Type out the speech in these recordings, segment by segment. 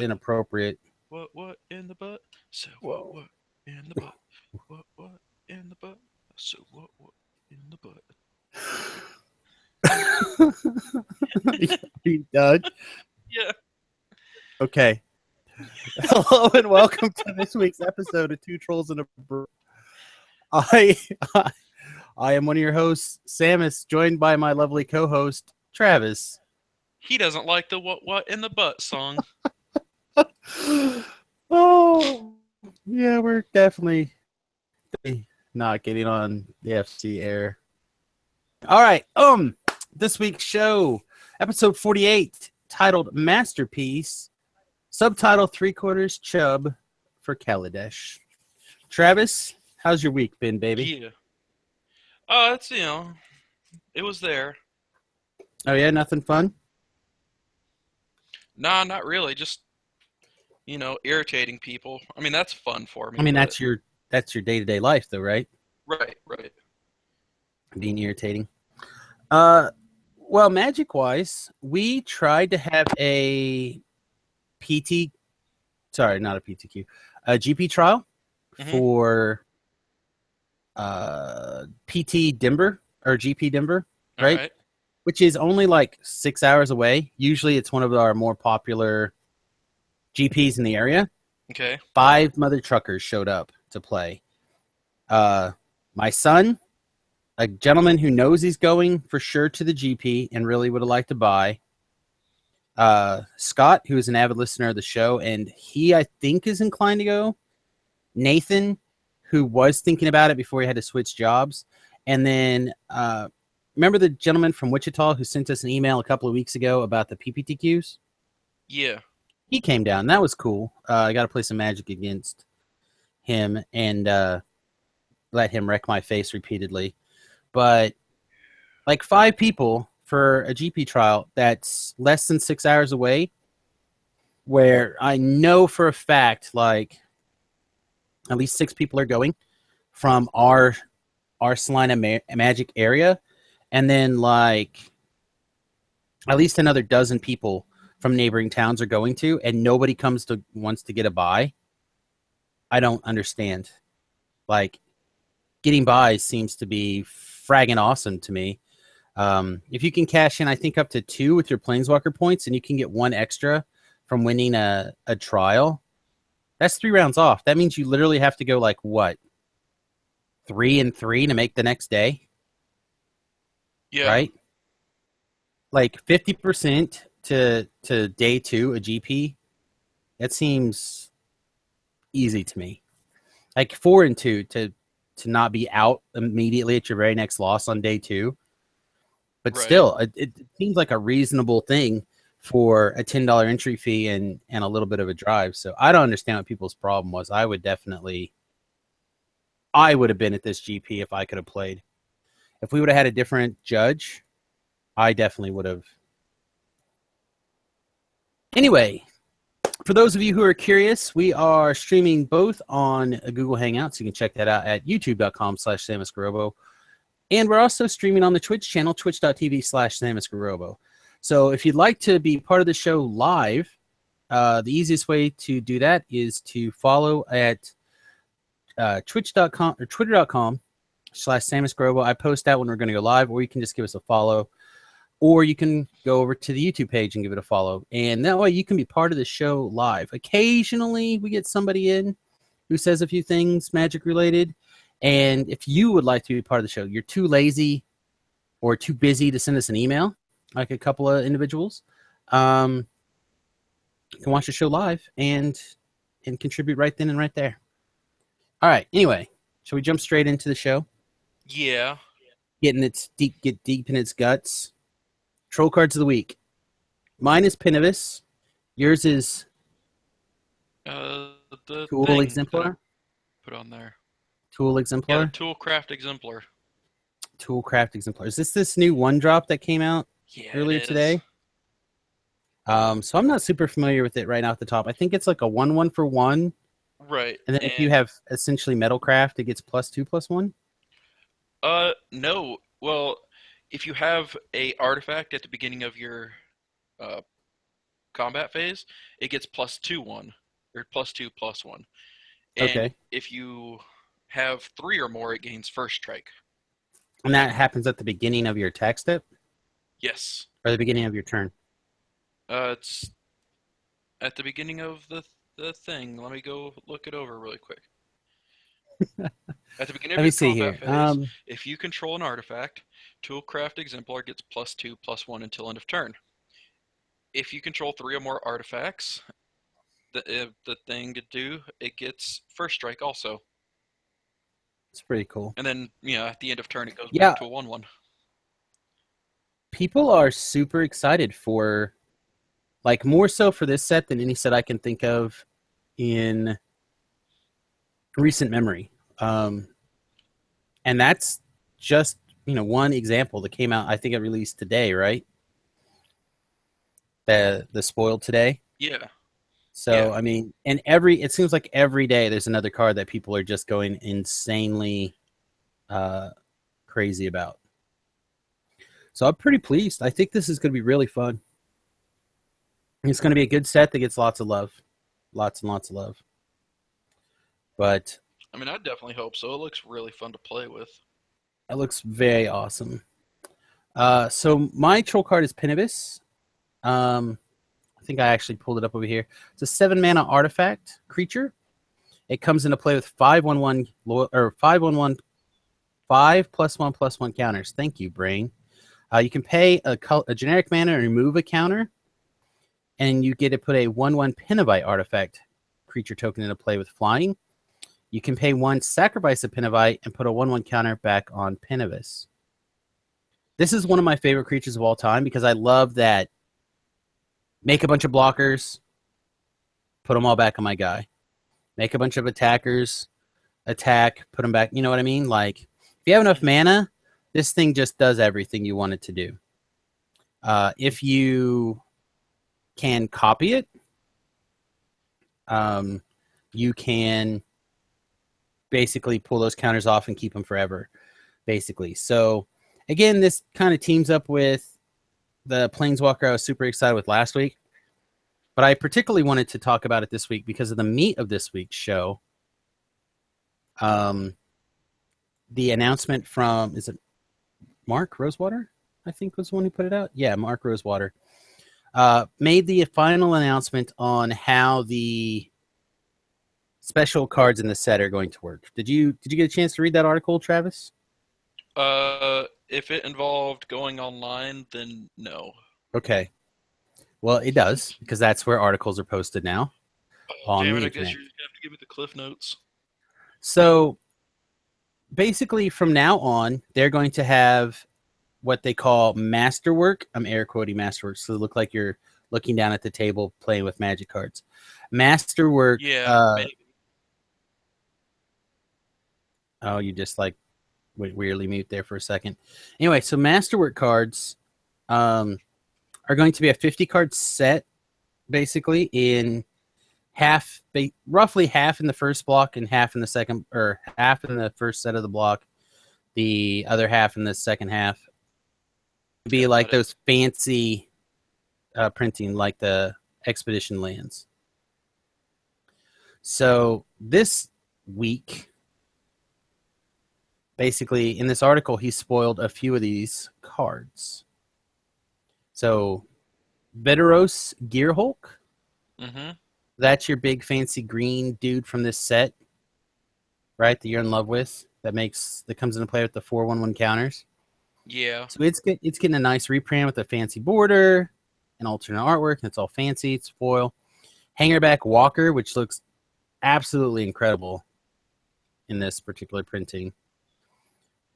inappropriate. What in the butt? So Whoa. what in the butt? What in the butt? So what in the butt? Are you done? Yeah. Okay. Hello and welcome to this week's episode of Two Trolls and a Brew. I, I I am one of your hosts, Samus, joined by my lovely co-host, Travis. He doesn't like the what in the butt song. Oh, yeah, we're definitely not getting on the FC air. All right. This week's show, episode 48, titled Masterpiece, subtitle Three Quarters Chub for Kaladesh. Travis, how's your week been, baby? Yeah. It's it was there. Oh yeah, nothing fun. Nah, not really. Just irritating people. I mean, that's fun for I me, mean, but that's your day-to-day life, though, right? right. Being irritating. Uh, well, magic-wise, we tried to have a PT. Sorry, not a PTQ, a GP trial Mhm. for PT Denver or GP Denver, All right? right. Which is only like 6 hours away. Usually, it's one of our more popular GPs in the area. Okay. 5 mother truckers showed up to play. My son, a gentleman who knows he's going for sure to the GP and really would have liked to buy. Scott, who is an avid listener of the show, and he, I think, is inclined to go. Nathan, who was thinking about it before he had to switch jobs. And then, remember the gentleman from Wichita who sent us an email a couple of weeks ago about the PPTQs? Yeah. He came down. That was cool. I got to play some Magic against him and let him wreck my face repeatedly. But like 5 people for a GP trial that's less than 6 hours away, where I know for a fact like at least 6 people are going from our Salina Magic area, and then like at least another dozen people from neighboring towns are going to, and nobody wants to get a buy. I don't understand. Like getting buys seems to be fragging awesome to me. If you can cash in, I think up to 2 with your Planeswalker points, and you can get 1 extra from winning a trial, that's 3 rounds off. That means you literally have to go like what, 3-3 to make the next day, Yeah. right? Like 50% to day 2 a GP. That seems easy to me. Like 4-2 to not be out immediately at your very next loss on day 2. But Right. still, it seems like a reasonable thing for a $10 entry fee and a little bit of a drive. So I don't understand what people's problem was. I would have been at this GP if I could have played. If we would have had a different judge, I definitely would have. Anyway, for those of you who are curious, we are streaming both on Google Hangouts. You can check that out at youtube.com/SamusGarobo. And we're also streaming on the Twitch channel, twitch.tv/SamusGarobo. So if you'd like to be part of the show live, the easiest way to do that is to follow at twitch.com or twitter.com/SamusGarobo. I post out when we're going to go live, or you can just give us a follow. Or you can go over to the YouTube page and give it a follow. And that way you can be part of the show live. Occasionally we get somebody in who says a few things Magic related. And if you would like to be part of the show, you're too lazy or too busy to send us an email, like a couple of individuals, you can watch the show live and contribute right then and right there. All right. Anyway, shall we jump straight into the show? Yeah. Get deep in its guts. Troll cards of the week. Mine is Pinnavis. Yours is The Tool thing that I Exemplar. put on there. Tool Yeah, the Exemplar. Toolcraft Exemplar. Toolcraft Exemplar. Is this new one drop that came out Yeah, it earlier is. today? So I'm not super familiar with it right now at the top. I think it's like a 1/1 for 1. Right. And then if you And have essentially Metalcraft, it gets +2/+1. no. Well, if you have a artifact at the beginning of your uh combat phase, it gets +2/+1, or +2/+1. And Okay. if you have 3 or more, it gains first strike. And that happens at the beginning of your attack step Yes. or the beginning of your turn. It's at the beginning of the thing. Let me go look it over really quick. At the beginning of Let me your see combat here. phase, if you control an artifact, Toolcraft Exemplar gets +2/+1 until end of turn. If you control 3 or more artifacts, the thing to do, it gets first strike also. It's pretty cool. And then, at the end of turn, it goes back Yeah, to a 1/1. people are super excited for, like, more so for this set than any set I can think of in recent memory. And that's just, one example that came out. I think it released today, right? The spoiled today. Yeah, So yeah. I mean, and it seems like every day there's another card that people are just going insanely uh, crazy about. So I'm pretty pleased. I think this is going to be really fun. It's going to be a good set that gets lots of love, lots and lots of love. But I mean, I definitely hope so. It looks really fun to play with. it looks very awesome. So my troll card is Penibus. I think I actually pulled it up over here. It's a 7-mana artifact creature. It comes into play with 5/1/1 or 5/1/1 5+1/+1 counters. Thank you, Brain. You can pay a generic mana and remove a counter, and you get to put a 1/1 Penavite artifact creature token into play with flying. You can pay 1, sacrifice a Penavite, and put a 1/1 counter back on Penibus. This is one of my favorite creatures of all time because I love that. Make a bunch of blockers, put them all back on my guy. Make a bunch of attackers, attack, put them back. You know what I mean? Like, if you have enough mana, this thing just does everything you want it to do. If you can copy it, you can basically pull those counters off and keep them forever, basically. So, again, this kind of teams up with the Planeswalker I was super excited with last week. But I particularly wanted to talk about it this week because of the meat of this week's show. The announcement from, is it Mark Rosewater? I think was the one who put it out. Yeah, Mark Rosewater. Made the final announcement on how the special cards in the set are going to work. Did you get a chance to read that article, Travis? If it involved going online, then no. Okay. Well, it does, because that's where articles are posted now on Damn the it, I internet. guess you're just going to have to give me the cliff notes. So basically, from now on, they're going to have what they call masterwork. I'm air quoting masterwork, so it look like you're looking down at the table playing with magic cards. Masterwork. Yeah, maybe. Oh, you just like weirdly mute there for a second. Anyway, so masterwork cards are going to be a 50 card set, basically in roughly half in the first block and half in the second, or half in the first set of the block, the other half in the second half. Be like those fancy printing, like the Expedition lands. So this week, basically, in this article, he spoiled a few of these cards. So, Veteros Gearhulk. Mm-hmm. That's your big fancy green dude from this set, right? That you're in love with. That comes into play with the 4/1/1 counters. Yeah. So it's getting a nice reprint with a fancy border and alternate artwork. And it's all fancy. It's foil. Hangerback Walker, which looks absolutely incredible in this particular printing.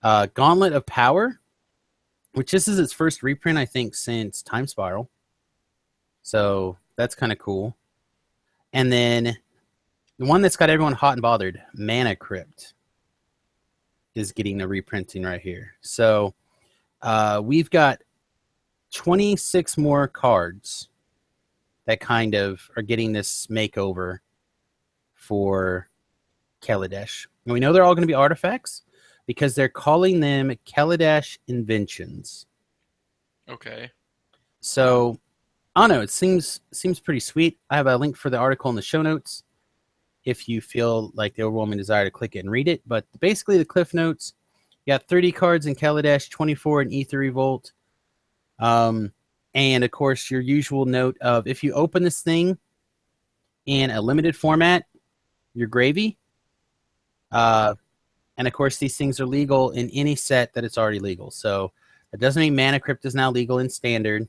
Gauntlet of Power, which this is its first reprint, I think, since Time Spiral. So that's kind of cool. And then the one that's got everyone hot and bothered, Mana Crypt, is getting a reprinting right here. So we've got 26 more cards that kind of are getting this makeover for Kaladesh. And we know they're all going to be artifacts because they're calling them Kaladesh Inventions. Okay. So I don't know. It seems pretty sweet. I have a link for the article in the show notes if you feel like the overwhelming desire to click it and read it. But basically, the cliff notes: you got 30 cards in Kaladesh, 24 in Ether Revolt, and of course your usual note of if you open this thing in a limited format, you're gravy. And of course, these things are legal in any set that it's already legal. So that doesn't mean Mana Crypt is now legal in standard,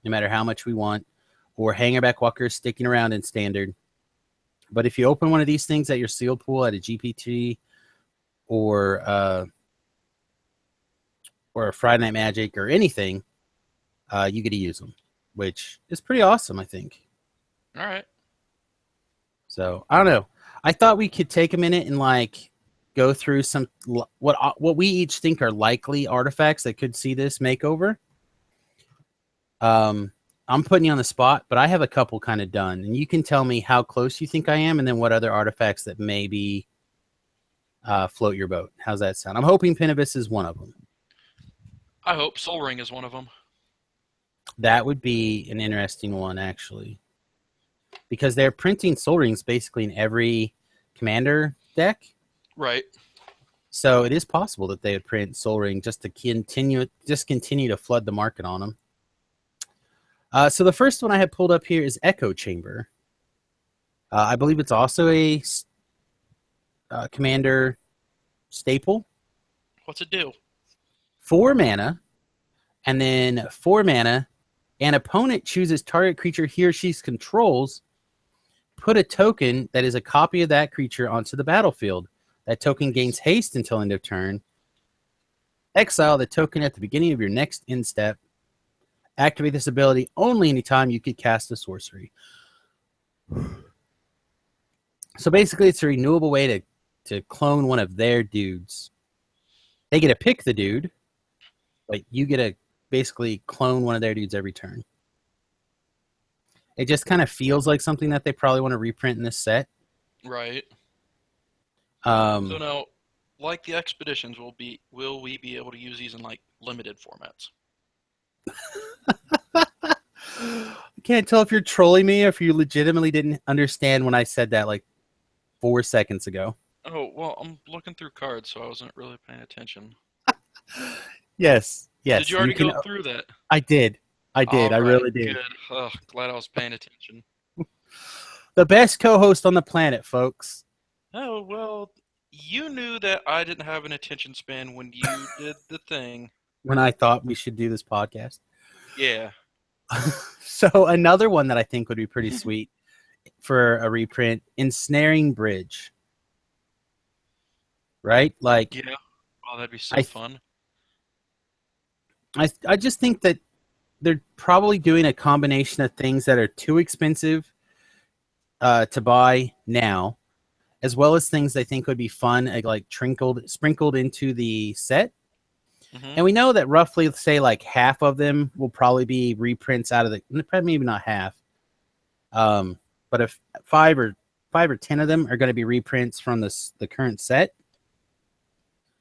no matter how much we want, or Hangerback Walker is sticking around in standard. But if you open one of these things at your sealed pool at a GPT or a Friday Night Magic or anything, you get to use them, which is pretty awesome, I think. All right. So I don't know. I thought we could take a minute and like go through some what we each think are likely artifacts that could see this makeover. I'm putting you on the spot, but I have a couple kind of done, and you can tell me how close you think I am, and then what other artifacts that maybe float your boat. How's that sound? I'm hoping Penibus is one of them. I hope Sol Ring is one of them. That would be an interesting one, actually, because they're printing Soul Rings basically in every commander deck. Right. So it is possible that they would print Soul Ring just to continue to flood the market on them. So the first one I have pulled up here is Echo Chamber. I believe it's also a commander staple. What's it do? 4 mana, and then 4 mana, an opponent chooses target creature he or she controls, put a token that is a copy of that creature onto the battlefield. That token gains haste until end of turn. Exile the token at the beginning of your next end step. Activate this ability only anytime you could cast a sorcery. So basically, it's a renewable way to clone one of their dudes. They get to pick the dude, but you get to basically clone one of their dudes every turn. It just kind of feels like something that they probably want to reprint in this set. Right. So now, like the expeditions, will we be able to use these in like limited formats? I can't tell if you're trolling me or if you legitimately didn't understand when I said that like 4 seconds ago. Oh, well, I'm looking through cards, so I wasn't really paying attention. Yes. Did you already go through that? I did. I Right, really did. Good. Oh, glad I was paying attention. The best co-host on the planet, folks. Oh, well, you knew that I didn't have an attention span when you did the thing. When I thought we should do this podcast. Yeah. So another one that I think would be pretty sweet for a reprint, Ensnaring Bridge. Right? Like, yeah. Oh, that'd be so fun. I just think that they're probably doing a combination of things that are too expensive to buy now, as well as things they think would be fun, like sprinkled into the set. Mm-hmm. And we know that roughly, say, like half of them will probably be reprints out of the, maybe not half, but if 5 or 10 of them are going to be reprints from the current set.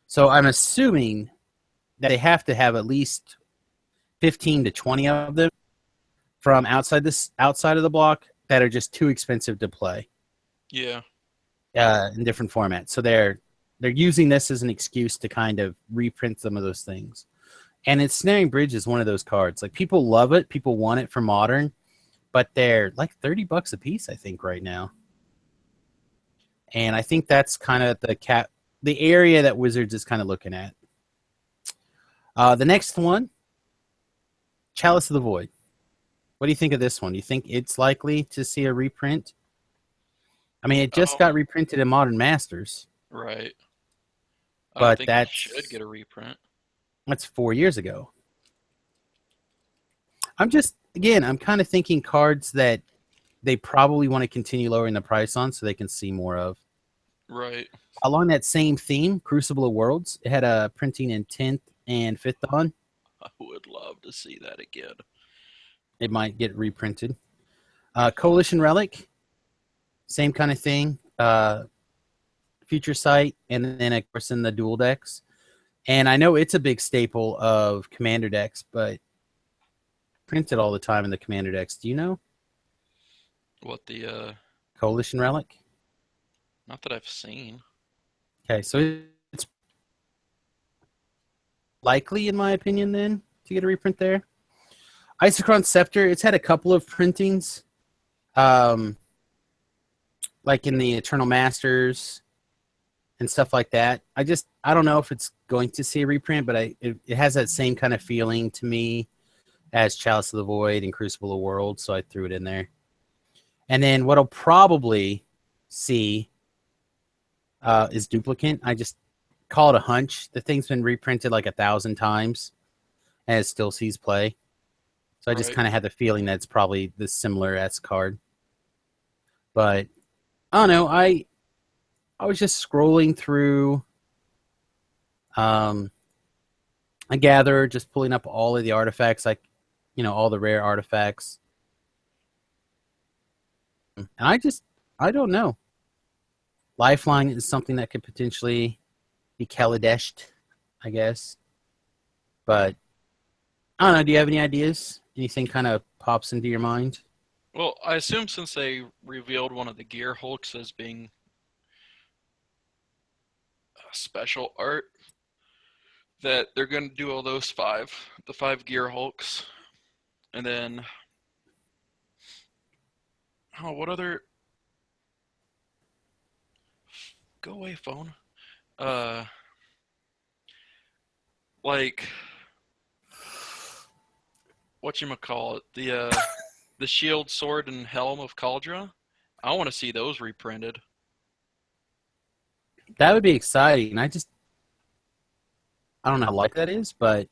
So I'm assuming that they have to have at least 15 to 20 of them from outside of the block that are just too expensive to play. Yeah. In different formats. So they're using this as an excuse to kind of reprint some of those things. And Ensnaring Bridge is one of those cards. Like, people love it, people want it for Modern, but they're like $30 a piece, I think, right now. And I think that's kind of the area that Wizards is kind of looking at. The next one, Chalice of the Void. What do you think of this one? Do you think it's likely to see a reprint? I mean, it just got reprinted in Modern Masters. Right. But that should get a reprint. That's 4 years ago. I'm kind of thinking cards that they probably want to continue lowering the price on so they can see more of. Right. Along that same theme, Crucible of Worlds, it had a printing in 10th and 5th on. I would love to see that again. It might get reprinted. Coalition Relic, same kind of thing. Future Sight, and then, of course, in the dual decks. And I know it's a big staple of Commander decks, but printed all the time in the Commander decks. Do you know? What the Coalition Relic? not that I've seen. Okay, so it's likely, in my opinion, then, to get a reprint there. Isochron Scepter, it's had a couple of printings, um, like in the Eternal Masters and stuff like that. I don't know if it's going to see a reprint, but it has that same kind of feeling to me as Chalice of the Void and Crucible of Worlds, so I threw it in there. And then what I'll probably see is Duplicant. I just call it a hunch. The thing's been reprinted like 1,000 times, and it still sees play. So I just Right. kind of had the feeling that it's probably the similar S card. But I don't know. I was just scrolling through a gather, just pulling up all of the artifacts, like all the rare artifacts. And I don't know. Lifeline is something that could potentially be Kaladeshed, I guess. But I don't know. Do you have any ideas? Anything kind of pops into your mind? Well, I assume since they revealed one of the Gear Hulks as being special art, that they're going to do all those the 5 Gear Hulks, and then what other? Go away, phone. Uh, like whatchamacallit, the shield, sword, and helm of Kaldra. I want to see those reprinted. That would be exciting. I don't know how likely that is, but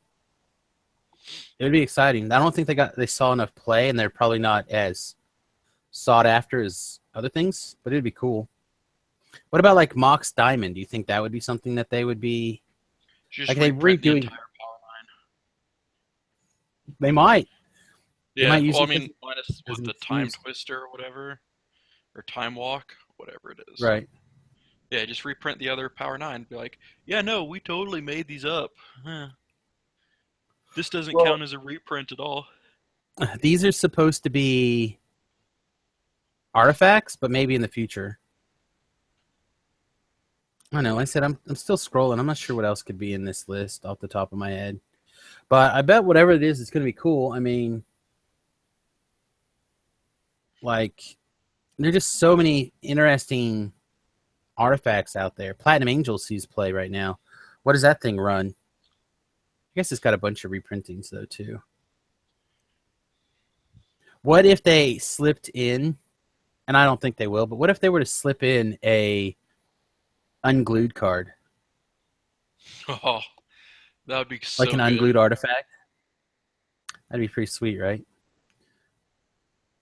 it would be exciting. I don't think they saw enough play, and they're probably not as sought after as other things, but it'd be cool. What about like Mox Diamond? Do you think that would be something that they would be Just like they reprint the redoing? entire power line. They might. They Yeah, might use well, I it mean, minus as what an the time excuse. twister or whatever, or time walk, whatever it is. Right. Yeah, just reprint the other Power 9. Be like, yeah, no, we totally made these up. This doesn't Well, count as a reprint at all. these are supposed to be artifacts, but maybe in the future. I don't know. Like I said I'm still scrolling. I'm not sure what else could be in this list off the top of my head. But I bet whatever it is, it's going to be cool. I mean, like, there are just so many interesting artifacts out there. Platinum Angel sees play right now. What does that thing run? I guess it's got a bunch of reprintings, though, too. What if they slipped in, and I don't think they will, but what if they were to slip in a unglued card? Oh, that would be Like so an good. unglued artifact? That'd be pretty sweet, right?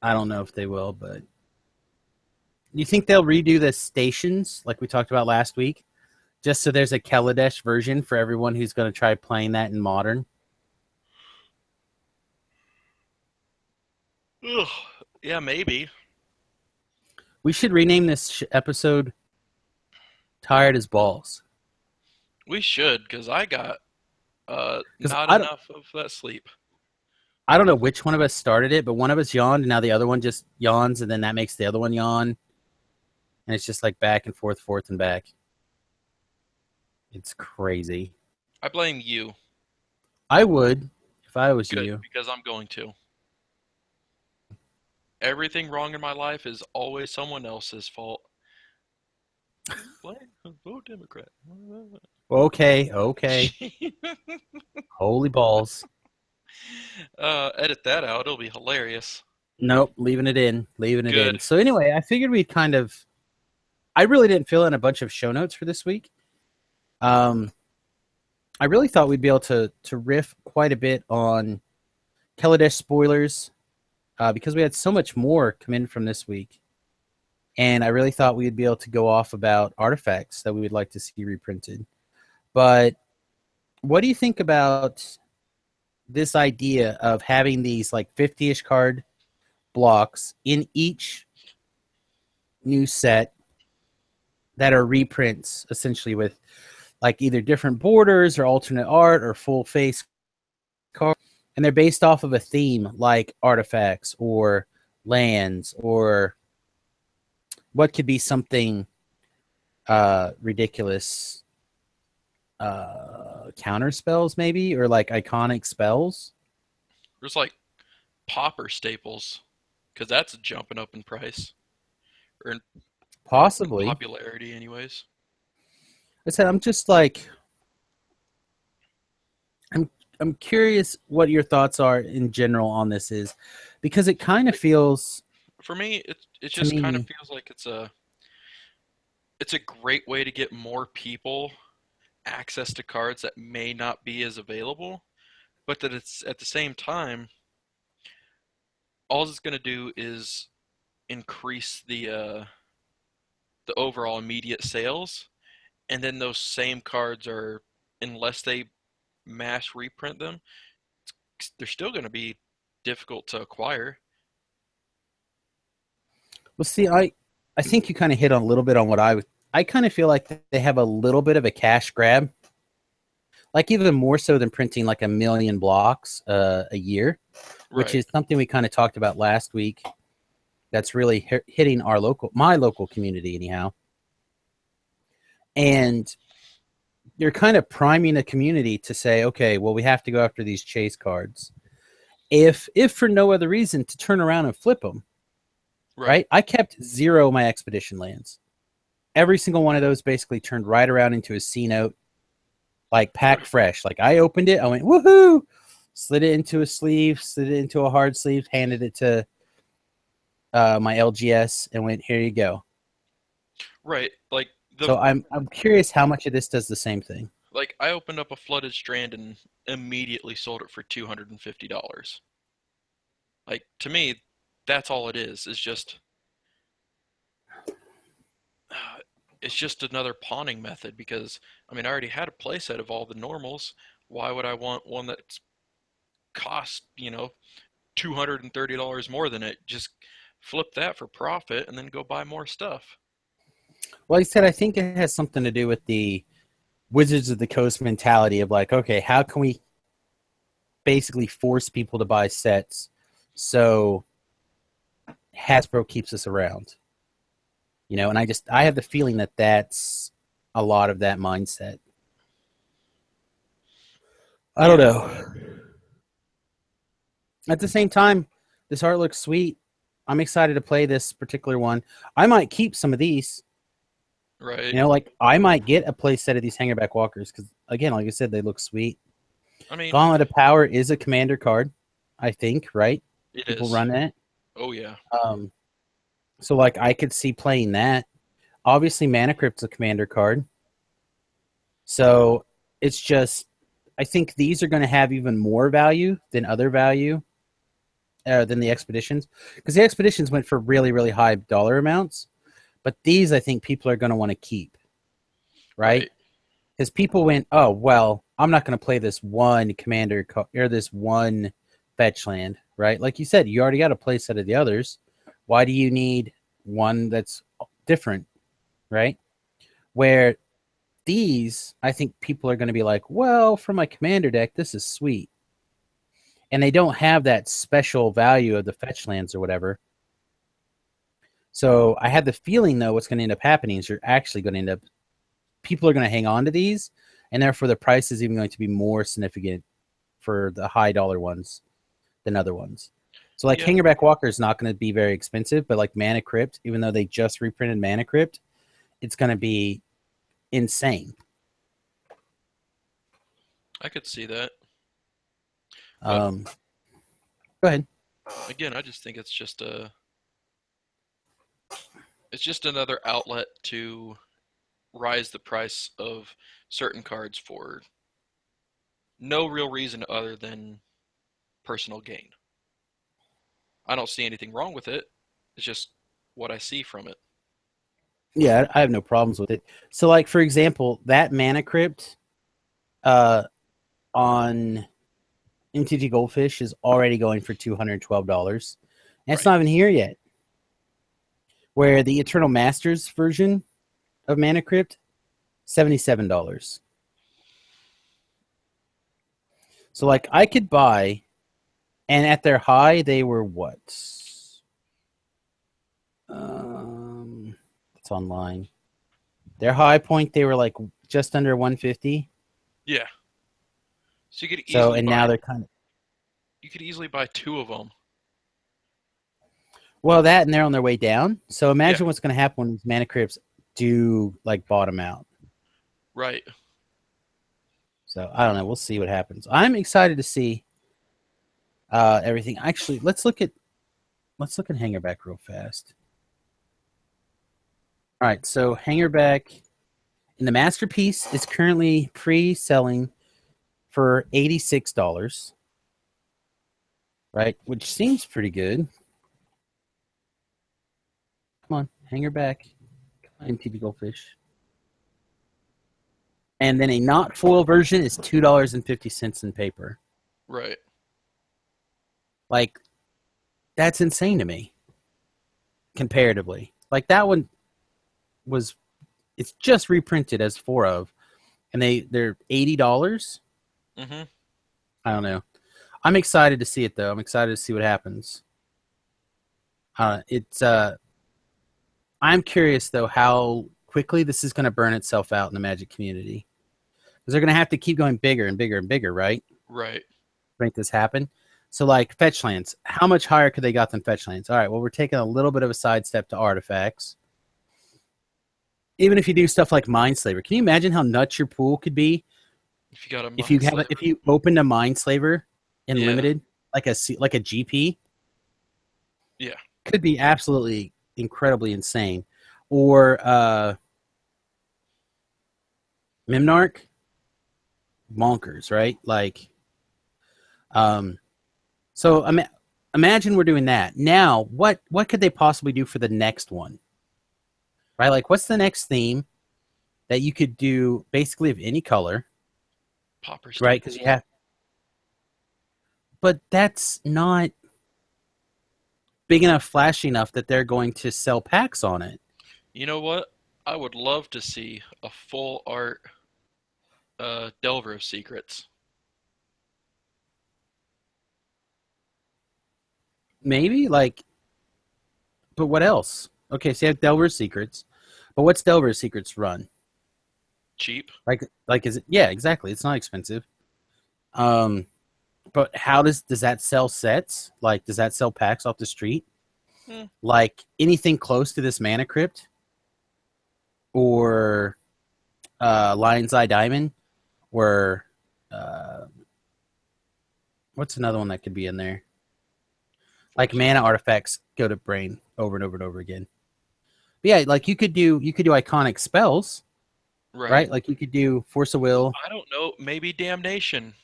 I don't know if they will, but do you think they'll redo the stations like we talked about last week? Just so there's a Kaladesh version for everyone who's going to try playing that in Modern? Ugh. Yeah, maybe. We should rename this episode Tired as Balls. We should, because I got Because not enough of that sleep. I don't know which one of us started it, but one of us yawned, and now the other one just yawns, and then that makes the other one yawn. And it's just like back and forth, forth and back. It's crazy. I blame you. I would if I was Good, you. because I'm going to. Everything wrong in my life is always someone else's fault. Vote Democrat. Okay. Holy balls. Edit that out. It'll be hilarious. Nope, leaving it in. Leaving it in. Good. So anyway, I figured we'd I really didn't fill in a bunch of show notes for this week. I really thought we'd be able to riff quite a bit on Kaladesh spoilers because we had so much more come in from this week. And I really thought we'd be able to go off about artifacts that we would like to see reprinted. But what do you think about this idea of having these like 50-ish card blocks in each new set that are reprints, essentially with like either different borders or alternate art or full face card? and they're based off of a theme like artifacts or lands or what could be something ridiculous, counter spells maybe, or like iconic spells. There's like popper staples, because that's jumping up in price or in Possibly. popularity, anyways. I said I'm just like I'm I'm curious what your thoughts are in general on this is because it kind of Like feels for me, it to just kind of me. feels like it's a great way to get more people access to cards that may not be as available, but that it's at the same time, all it's going to do is increase the overall immediate sales, and then those same cards are, unless they mass reprint them, they're still going to be difficult to acquire. Well, see, I think you kind of hit on a little bit on what I kind of feel like they have a little bit of a cash grab, like even more so than printing like a million blocks a year, which Right, is something we kind of talked about last week. That's really hitting my local community anyhow, and you're kind of priming a community to say, okay, well, we have to go after these chase cards, if for no other reason to turn around and flip them. right, Right? I kept zero of my expedition lands. Every single one of those basically turned right around into a C note, like pack right, fresh. Like I opened it, I went woohoo, slid it into a sleeve, slid it into a hard sleeve, handed it to my LGS, and went here you go. right. So I'm curious how much of this does the same thing. I opened up a flooded strand and immediately sold it for $250. Like to me, that's all it is. Is just it's just another pawning method because I mean I already had a playset of all the normals. Why would I want one that's cost $230 more than it? Just flip that for profit and then go buy more stuff. Well, like I said, I think it has something to do with the Wizards of the Coast mentality of like, okay, how can we basically force people to buy sets so Hasbro keeps us around? And I have the feeling that that's a lot of that mindset. I don't Yeah, know. At the same time, this art looks sweet. I'm excited to play this particular one. I might keep some of these. right. Like I might get a play set of these Hangerback Walkers because, again, like I said, they look sweet. I mean, Gauntlet of Power is a commander card, I think, right? it People is. run that. Oh yeah. Um, so, like, I could see playing that. Obviously, Mana Crypt's a commander card. So, it's just, I think these are going to have even more value than other value than the Expeditions. Because the Expeditions went for really, really high dollar amounts. But these, I think people are going to want to keep, right? Right. Because people went, oh, well, I'm not going to play this one commander or this one fetch land, right? Like you said, you already got a play set of the others. Why do you need one that's different, right? Where these, I think people are going to be like, well, for my commander deck, this is sweet. And they don't have that special value of the fetch lands or whatever. So I had the feeling, though, what's going to end up happening is you're actually going to end up, people are going to hang on to these, and therefore the price is even going to be more significant for the high dollar ones than other ones. So like Yeah, Hangerback Walker is not going to be very expensive, but like Mana Crypt, even though they just reprinted Mana Crypt, it's going to be insane. I could see that. But Um, Go ahead. again, I just think it's just another outlet to rise the price of certain cards for no real reason other than personal gain. I don't see anything wrong with it. It's just what I see from it. Yeah, I have no problems with it. So like for example, that Mana Crypt uh, on MTG Goldfish is already going for $212. And it's Right. not even here yet. Where the Eternal Masters version of Mana Crypt, $77. So like I could buy And at their high, they were what? It's online. Their high point, they were like just under 150. Yeah. So So, and now they're kind of, you could easily buy two of them. well, that and they're on their way down. So Yeah. imagine what's going to happen when these mana crypts do like bottom out. Right. So I don't know. We'll see what happens. I'm excited to see everything. Actually, let's look at Hangerback real fast. All right, so Hangerback in the masterpiece is currently pre-selling for $86, right? Which seems pretty good. Come on, Hangerback, come on, MTB Goldfish. And then a not foil version is $2.50 in paper. Right. Like, that's insane to me. Comparatively, like that one was, it's just reprinted as 4 of, and they're $80. Mm-hmm. I don't know. I'm excited to see it though. I'm excited to see what happens. I'm curious though how quickly this is going to burn itself out in the Magic community, because they're going to have to keep going bigger and bigger and bigger, right? Right. To make this happen. So like fetch lands, how much higher could they got than fetch lands? All right, well, we're taking a little bit of a sidestep to artifacts. Even if you do stuff like Mindslaver, can you imagine how nuts your pool could be If you got a if you opened a Mindslaver in Yeah. limited, like a GP? Yeah. Could be absolutely incredibly insane. Or Mimnarch, bonkers, right? Like, so imagine we're doing that. Now, what could they possibly do for the next one? Right? Like, what's the next theme that you could do basically of any color? Popper Right? Because you have, but that's not big enough, flashy enough that they're going to sell packs on it. You know what? I would love to see a full art Delver of Secrets. Maybe, like, but what else? Okay, so you have Delver's Secrets, but what's Delver's Secrets run? Cheap. Like is it? Yeah, exactly. It's not expensive. But how does that sell sets? Like, does that sell packs off the street? Like anything close to this Mana Crypt or Lion's Eye Diamond, or what's another one that could be in there? Like mana artifacts go to brain over and over and over again. But yeah, like you could do iconic spells, right? Like you could do Force of Will. I don't know. Maybe Damnation.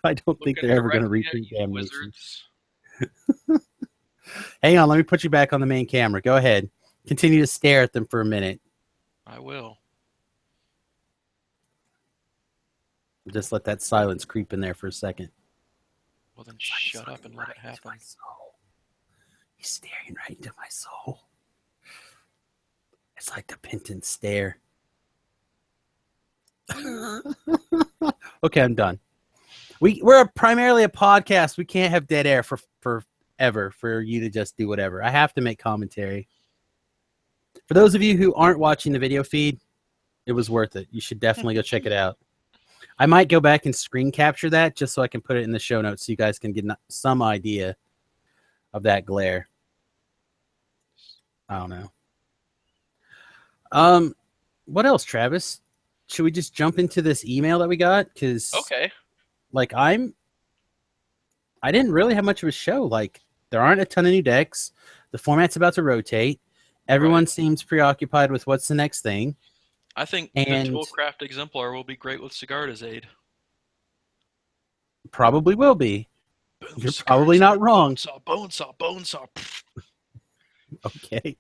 I don't think they're ever going to repeat Damnation. Wizards. Hang on, let me put you back on the main camera. Go ahead. Continue to stare at them for a minute. I will. Just let that silence creep in there for a second. Well, then shut up and let it happen. He's staring right into my soul. It's like the Penton stare. Okay, I'm done. We're primarily a podcast. We can't have dead air for ever for you to just do whatever. I have to make commentary. For those of you who aren't watching the video feed, it was worth it. You should definitely go check it out. I might go back and screen capture that just so I can put it in the show notes so you guys can get some idea of that glare. I don't know. What else, Travis? Should we just jump into this email that we got? Because like I didn't really have much of a show. Like there aren't a ton of new decks. The format's about to rotate. Everyone seems preoccupied with what's the next thing. I think the Toolcraft Exemplar will be great with Sigarda's aid. Probably will be. Boom, You're probably not wrong. Bone saw. Okay.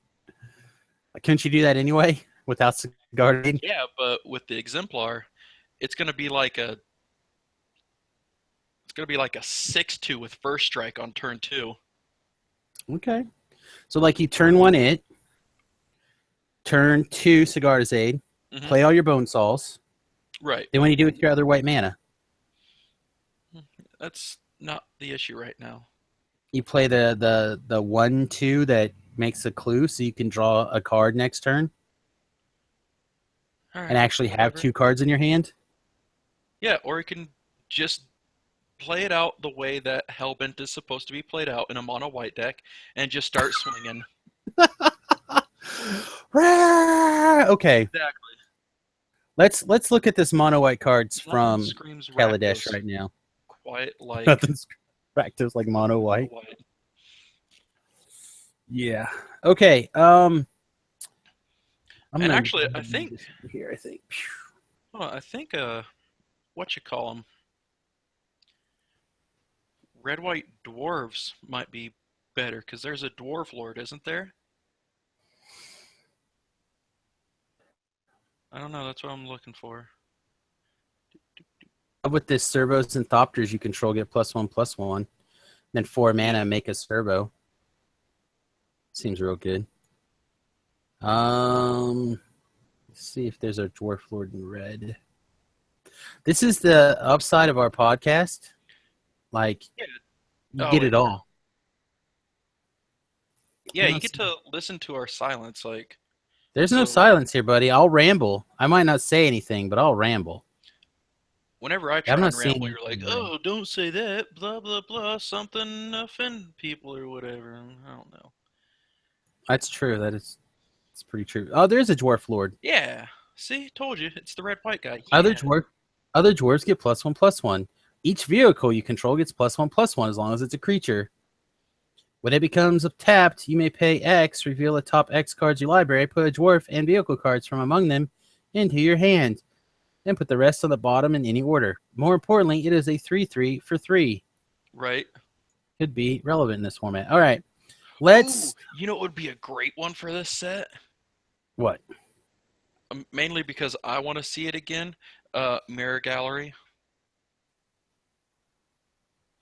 Couldn't you do that anyway without Sigarda's aid? Yeah, but with the Exemplar, it's going to be like a 6/2 with first strike on turn 2. Okay. So like you turn 1 it, turn 2 Sigarda's aid, play all your bone saws. Right. Then what do you do with your other white mana? That's not the issue right now. You play the 1/2 that makes a clue, so you can draw a card next turn All and right, actually have whatever. 2 cards in your hand. Yeah, or you can just play it out the way that Hellbent is supposed to be played out in a mono white deck, and just start swinging. Okay, Exactly. let's look at this mono white cards Nothing from screams Kaladesh Rakdos right now. quite like Nothing's practice like mono mono white. white. Yeah. Okay. I'm And gonna actually, go ahead I and move think, this over here. I think. hold on, I think, what you call them, red white dwarves might be better because there's a dwarf lord, isn't there? I don't know. That's what I'm looking for. With this servos and thopters, you control get +1/+1. Then 4 Yeah. mana make a servo. Seems real good. Let's see if there's a dwarf lord in red. This is the upside of our podcast. Like Yeah. you Oh get wait. it all. Yeah, I'm you not get seeing. to listen to our silence. Like, There's no so silence here, buddy. I'll ramble. I might not say anything, but I'll ramble. whenever I I'm try not and seeing ramble, you're anything like, in red. "Oh, don't say that." Blah blah blah. Something offend people or whatever. I don't know. That's true. That is. It's pretty true. Oh, there's a dwarf lord. Yeah. See, told you. It's the red white guy. Other Yeah. dwarf, other dwarves get +1/+1. Each vehicle you control gets +1/+1 as long as it's a creature. When it becomes tapped, you may pay X, reveal the top X cards of your library, put a dwarf and vehicle cards from among them into your hand, and put the rest on the bottom in any order. More importantly, it is a 3/3 for 3. Right. Could be relevant in this format. All right, Ooh, let's. you know what would be a great one for this set? What? Mainly because I want to see it again. Mirror Gallery.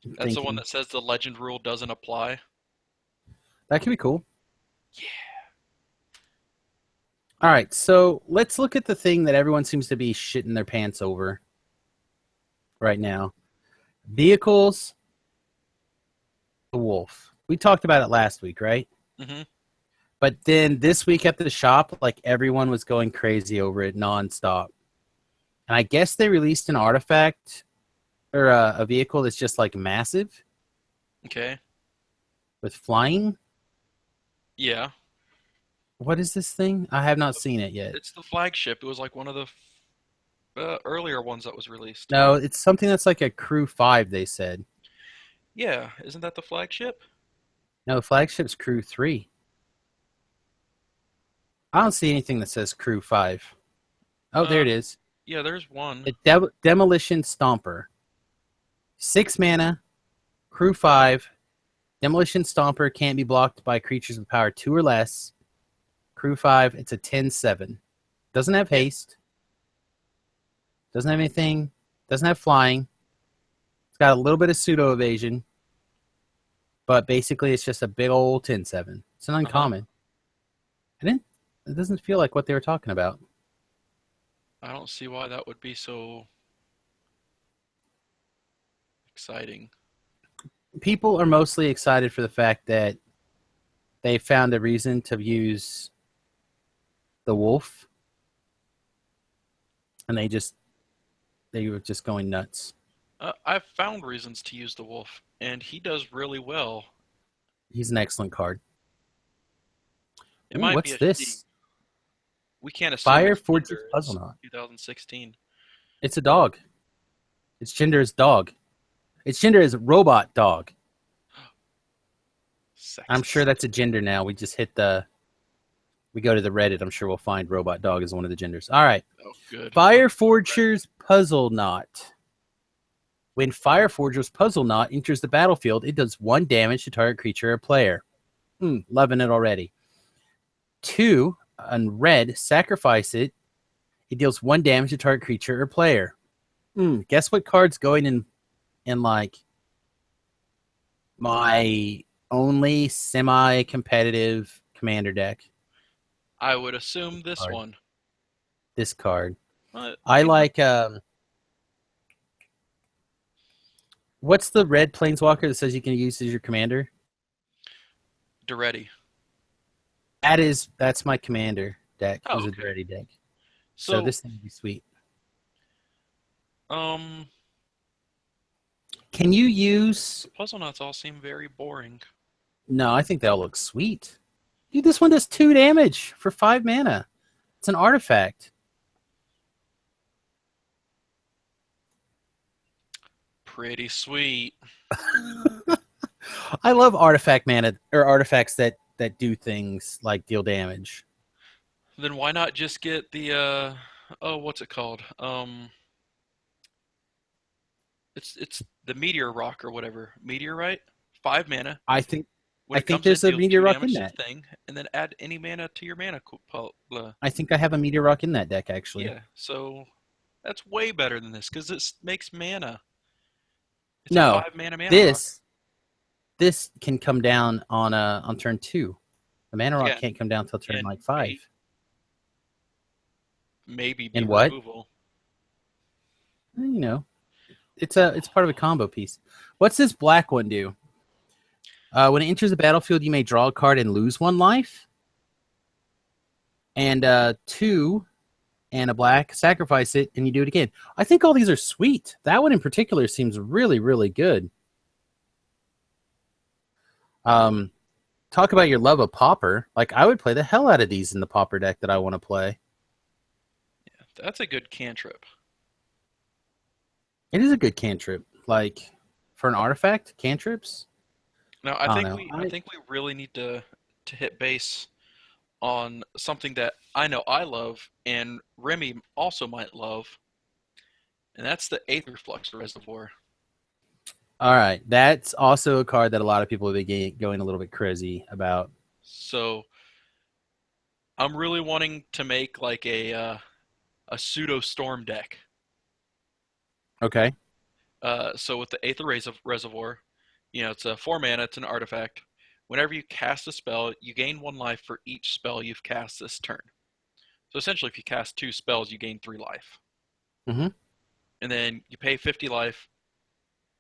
I'm That's the one thinking that says the legend rule doesn't apply. that could be cool. Yeah. All right, so let's look at the thing that everyone seems to be shitting their pants over right now. Vehicles, the wolf. We talked about it last week, right? Mm-hmm. But then this week at the shop, like everyone was going crazy over it nonstop. And I guess they released an artifact or a vehicle that's just like massive Okay. with flying. Yeah. What is this thing? I have not seen it yet. It's the flagship. It was like one of the earlier ones that was released. No, it's something that's like a crew 5, they said. Yeah, isn't that the flagship? No, the flagship's crew 3. I don't see anything that says crew 5. Oh, there Uh, it is. yeah, there's one. The Demolition Stomper. 6 mana, crew 5. Demolition Stomper can't be blocked by creatures with power 2 or less. Crew 5, it's a 10/7. Doesn't have Yeah. haste. Doesn't have anything. Doesn't have flying. It's got a little bit of pseudo evasion. But basically, it's just a big old 10/7. It's an Uh-huh. uncommon. It doesn't feel like what they were talking about. I don't see why that would be so exciting. People are mostly excited for the fact that they found a reason to use the wolf. And they were just going nuts. I've found reasons to use the wolf, and he does really well. He's an excellent card. It Ooh, might be what's a she. this? We can't assume Fire its Fortress gender. Puzzle It's Knot. 2016. It's a dog. Its gender is dog. Its gender is robot dog. I'm sure Sexist. that's a gender now. We just hit the. We go to the Reddit. I'm sure we'll find robot dog as one of the genders. All right. Oh, good. Fire Forger's Puzzle Knot. When Fire Forger's Puzzle Knot enters the battlefield, it does 1 damage to target creature or player. Loving it already. 2, on red, sacrifice it. It deals 1 damage to target creature or player. Guess what card's going in like my only semi-competitive commander deck? I would assume this Card. one. This card. But I maybe. like What's the red planeswalker that says you can use as your commander? Duretti. That's my commander deck. Oh, Is a okay. Ready deck. So So, this thing would be sweet. um, Can you use? the puzzle nuts all seem very boring. No, I think they all look sweet. Dude, this one does 2 damage for 5 mana. It's an artifact. Pretty sweet. I love artifact mana or artifacts that do things like deal damage. Then why not just get the oh, what's it called? It's the meteor rock or whatever. Meteorite, 5 mana. I think When I it think comes in, there's a deal meteor two rock in damage to the that. thing, and then add any mana to your mana. I think I have a meteor rock in that deck actually. Yeah, so that's way better than this because it makes mana. It's a No, 5 mana rock. this this can come down on turn 2. The mana rock Yeah, can't come down till turn and like 5. maybe be And what? removal. You know, it's part of a combo piece. What's this black one do? When it enters the battlefield, you may draw a card and lose 1 life. And 2 and a black, sacrifice it, and you do it again. I think all these are sweet. That one in particular seems really, really good. Talk about your love of Pauper. Like, I would play the hell out of these in the Pauper deck that I want to play. Yeah, that's a good cantrip. It is a good cantrip. Like, for an artifact, cantrips? Now, I don't know. I think we really need to hit base on something that I know I love and Remy also might love, and that's the Aether Flux Reservoir. All right. That's also a card that a lot of people have been going a little bit crazy about. So I'm really wanting to make like a pseudo storm deck. Okay. So with the Aether Reservoir, it's a 4 mana. It's an artifact. Whenever you cast a spell, you gain 1 life for each spell you've cast this turn. So essentially, if you cast 2 spells, you gain 3 life. Mm-hmm. And then you pay 50 life,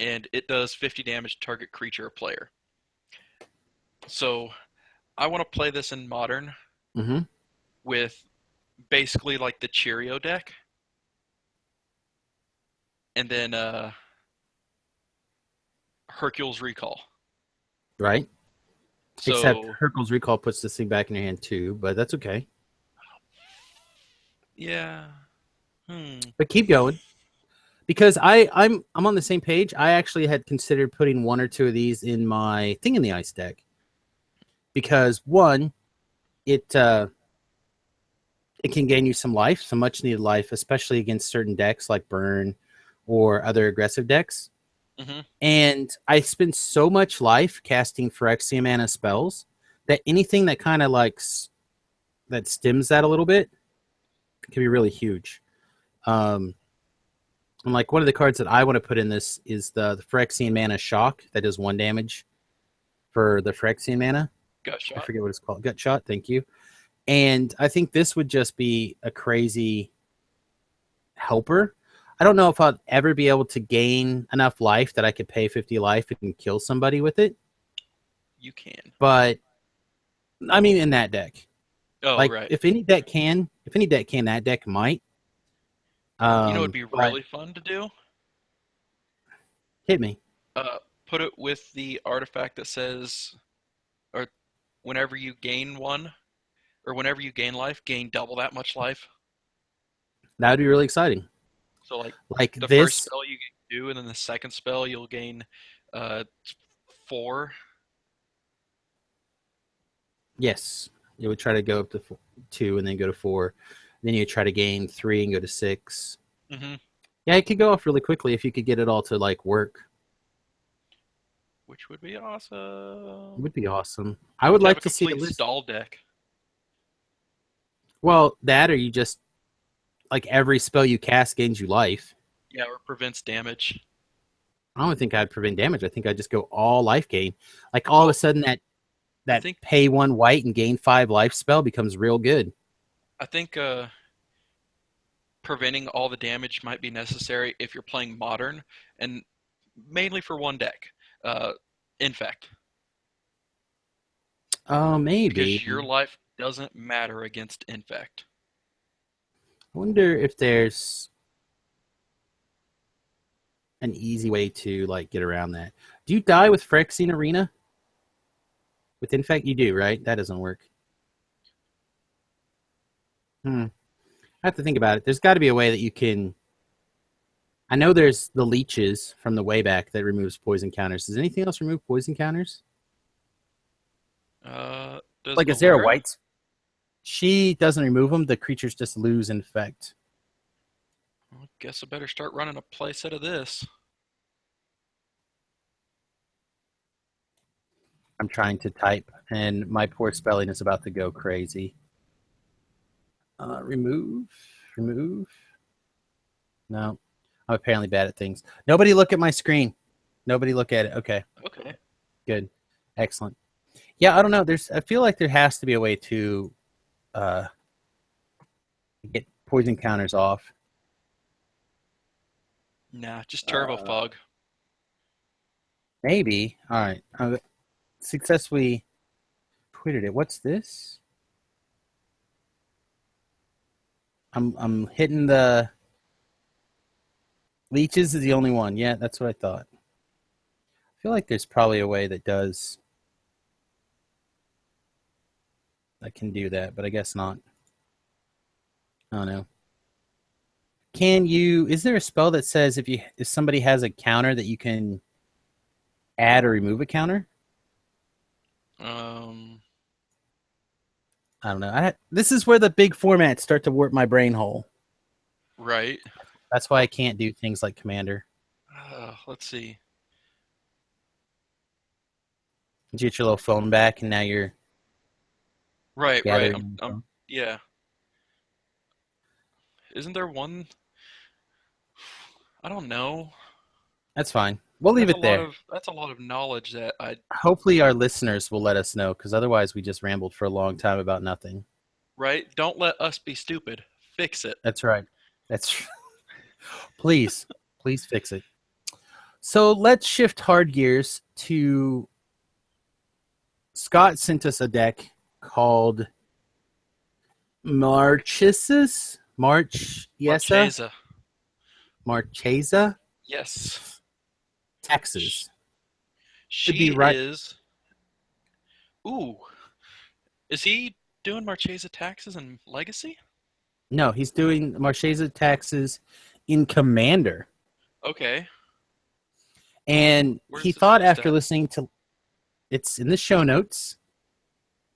and it does 50 damage to target creature or player. So I want to play this in Modern Mm-hmm. with basically like the Cheerio deck, and then Hercule's Recall. Right. Except So Hercule's Recall puts this thing back in your hand too, but that's okay. yeah, hmm. But keep going. Because I'm on the same page. I actually had considered putting 1 or 2 of these in my Thing in the Ice deck. Because one, it can gain you some life, some much needed life, especially against certain decks like Burn or other aggressive decks. Mm-hmm. And I spend so much life casting Phyrexian mana spells that anything that kind of like that stems that a little bit can be really huge. And like one of the cards that I want to put in this is the Phyrexian mana shock that does 1 damage for the Phyrexian mana. Gut I shot. forget what it's called. Gut shot. Thank you. And I think this would just be a crazy helper. I don't know if I'd ever be able to gain enough life that I could pay 50 life and kill somebody with it. You can. But I mean, in that deck, Oh, like right. if any deck can, that deck might. It'd be But really fun to do. hit me. Put it with the artifact that says, or whenever you gain one, or whenever you gain life, gain double that much life. That would be really exciting. So like Like the first this, spell you gain 2, and then the second spell you'll gain uh 4. yes, it would try to go up to 2 and then go to 4. Then you try to gain 3 and go to 6. Mm-hmm. Yeah, it could go off really quickly if you could get it all to like work. Which would be It awesome. would be awesome. I would To have like a to see the complete list. stall deck. Well, that or you just like every spell you cast gains you life. Yeah, or prevents damage. I don't think I'd prevent damage. I think I'd just go all life gain. Like all of a Well, sudden I that think pay 1 white and gain 5 life spell becomes real good. I think preventing all the damage might be necessary if you're playing modern, and mainly for one deck. Infect, because your Maybe. life doesn't matter against infect. I wonder if there's an easy way to like get around that. Do you die with Phyrexian Arena? With Infect, you do, right? That doesn't work. I have to think about it. There's got to be a way that you can. I know there's the leeches from the way back that removes poison counters. Does anything else remove poison counters? Does Like, is there a Malera? white? She doesn't remove them. The creatures just lose infect. I guess I better start running a playset of this. I'm trying to type, and my poor spelling is about to go crazy. Remove, remove. No, I'm apparently bad at things. Nobody look at my screen. Nobody look at it. Okay, Okay. good, excellent. Yeah, I don't know. I feel like there has to be a way to uh, get poison counters off. Nah, just Turbo Fog. Maybe. All right. Successfully tweeted it. What's this? I'm hitting the leeches is the only one. Yeah, that's what I thought. I feel like there's probably a way that can do that, but I guess not. I don't know. Is there a spell that says if somebody has a counter that you can add or remove a counter? I don't know. This is where the big formats start to warp my brain hole. Right. That's why I can't do things like Commander. Let's see. You get your little phone back, and now you're Right. gathering. Yeah. Isn't there one? I don't know. That's fine. We'll leave it there. That's a lot of knowledge that I. Hopefully, our listeners will let us know, because otherwise, we just rambled for a long time about nothing. Right. Don't let us be stupid. Fix it. That's right. Please fix it. So let's shift hard gears to. Scott sent us a deck called Marchesa. Marchesa. Yes. Taxes. She right. is. Ooh. Is he doing Marchesa taxes in Legacy? No, he's doing Marchesa taxes in Commander. Okay. And Where's he this thought list after at? listening to, it's in the show notes,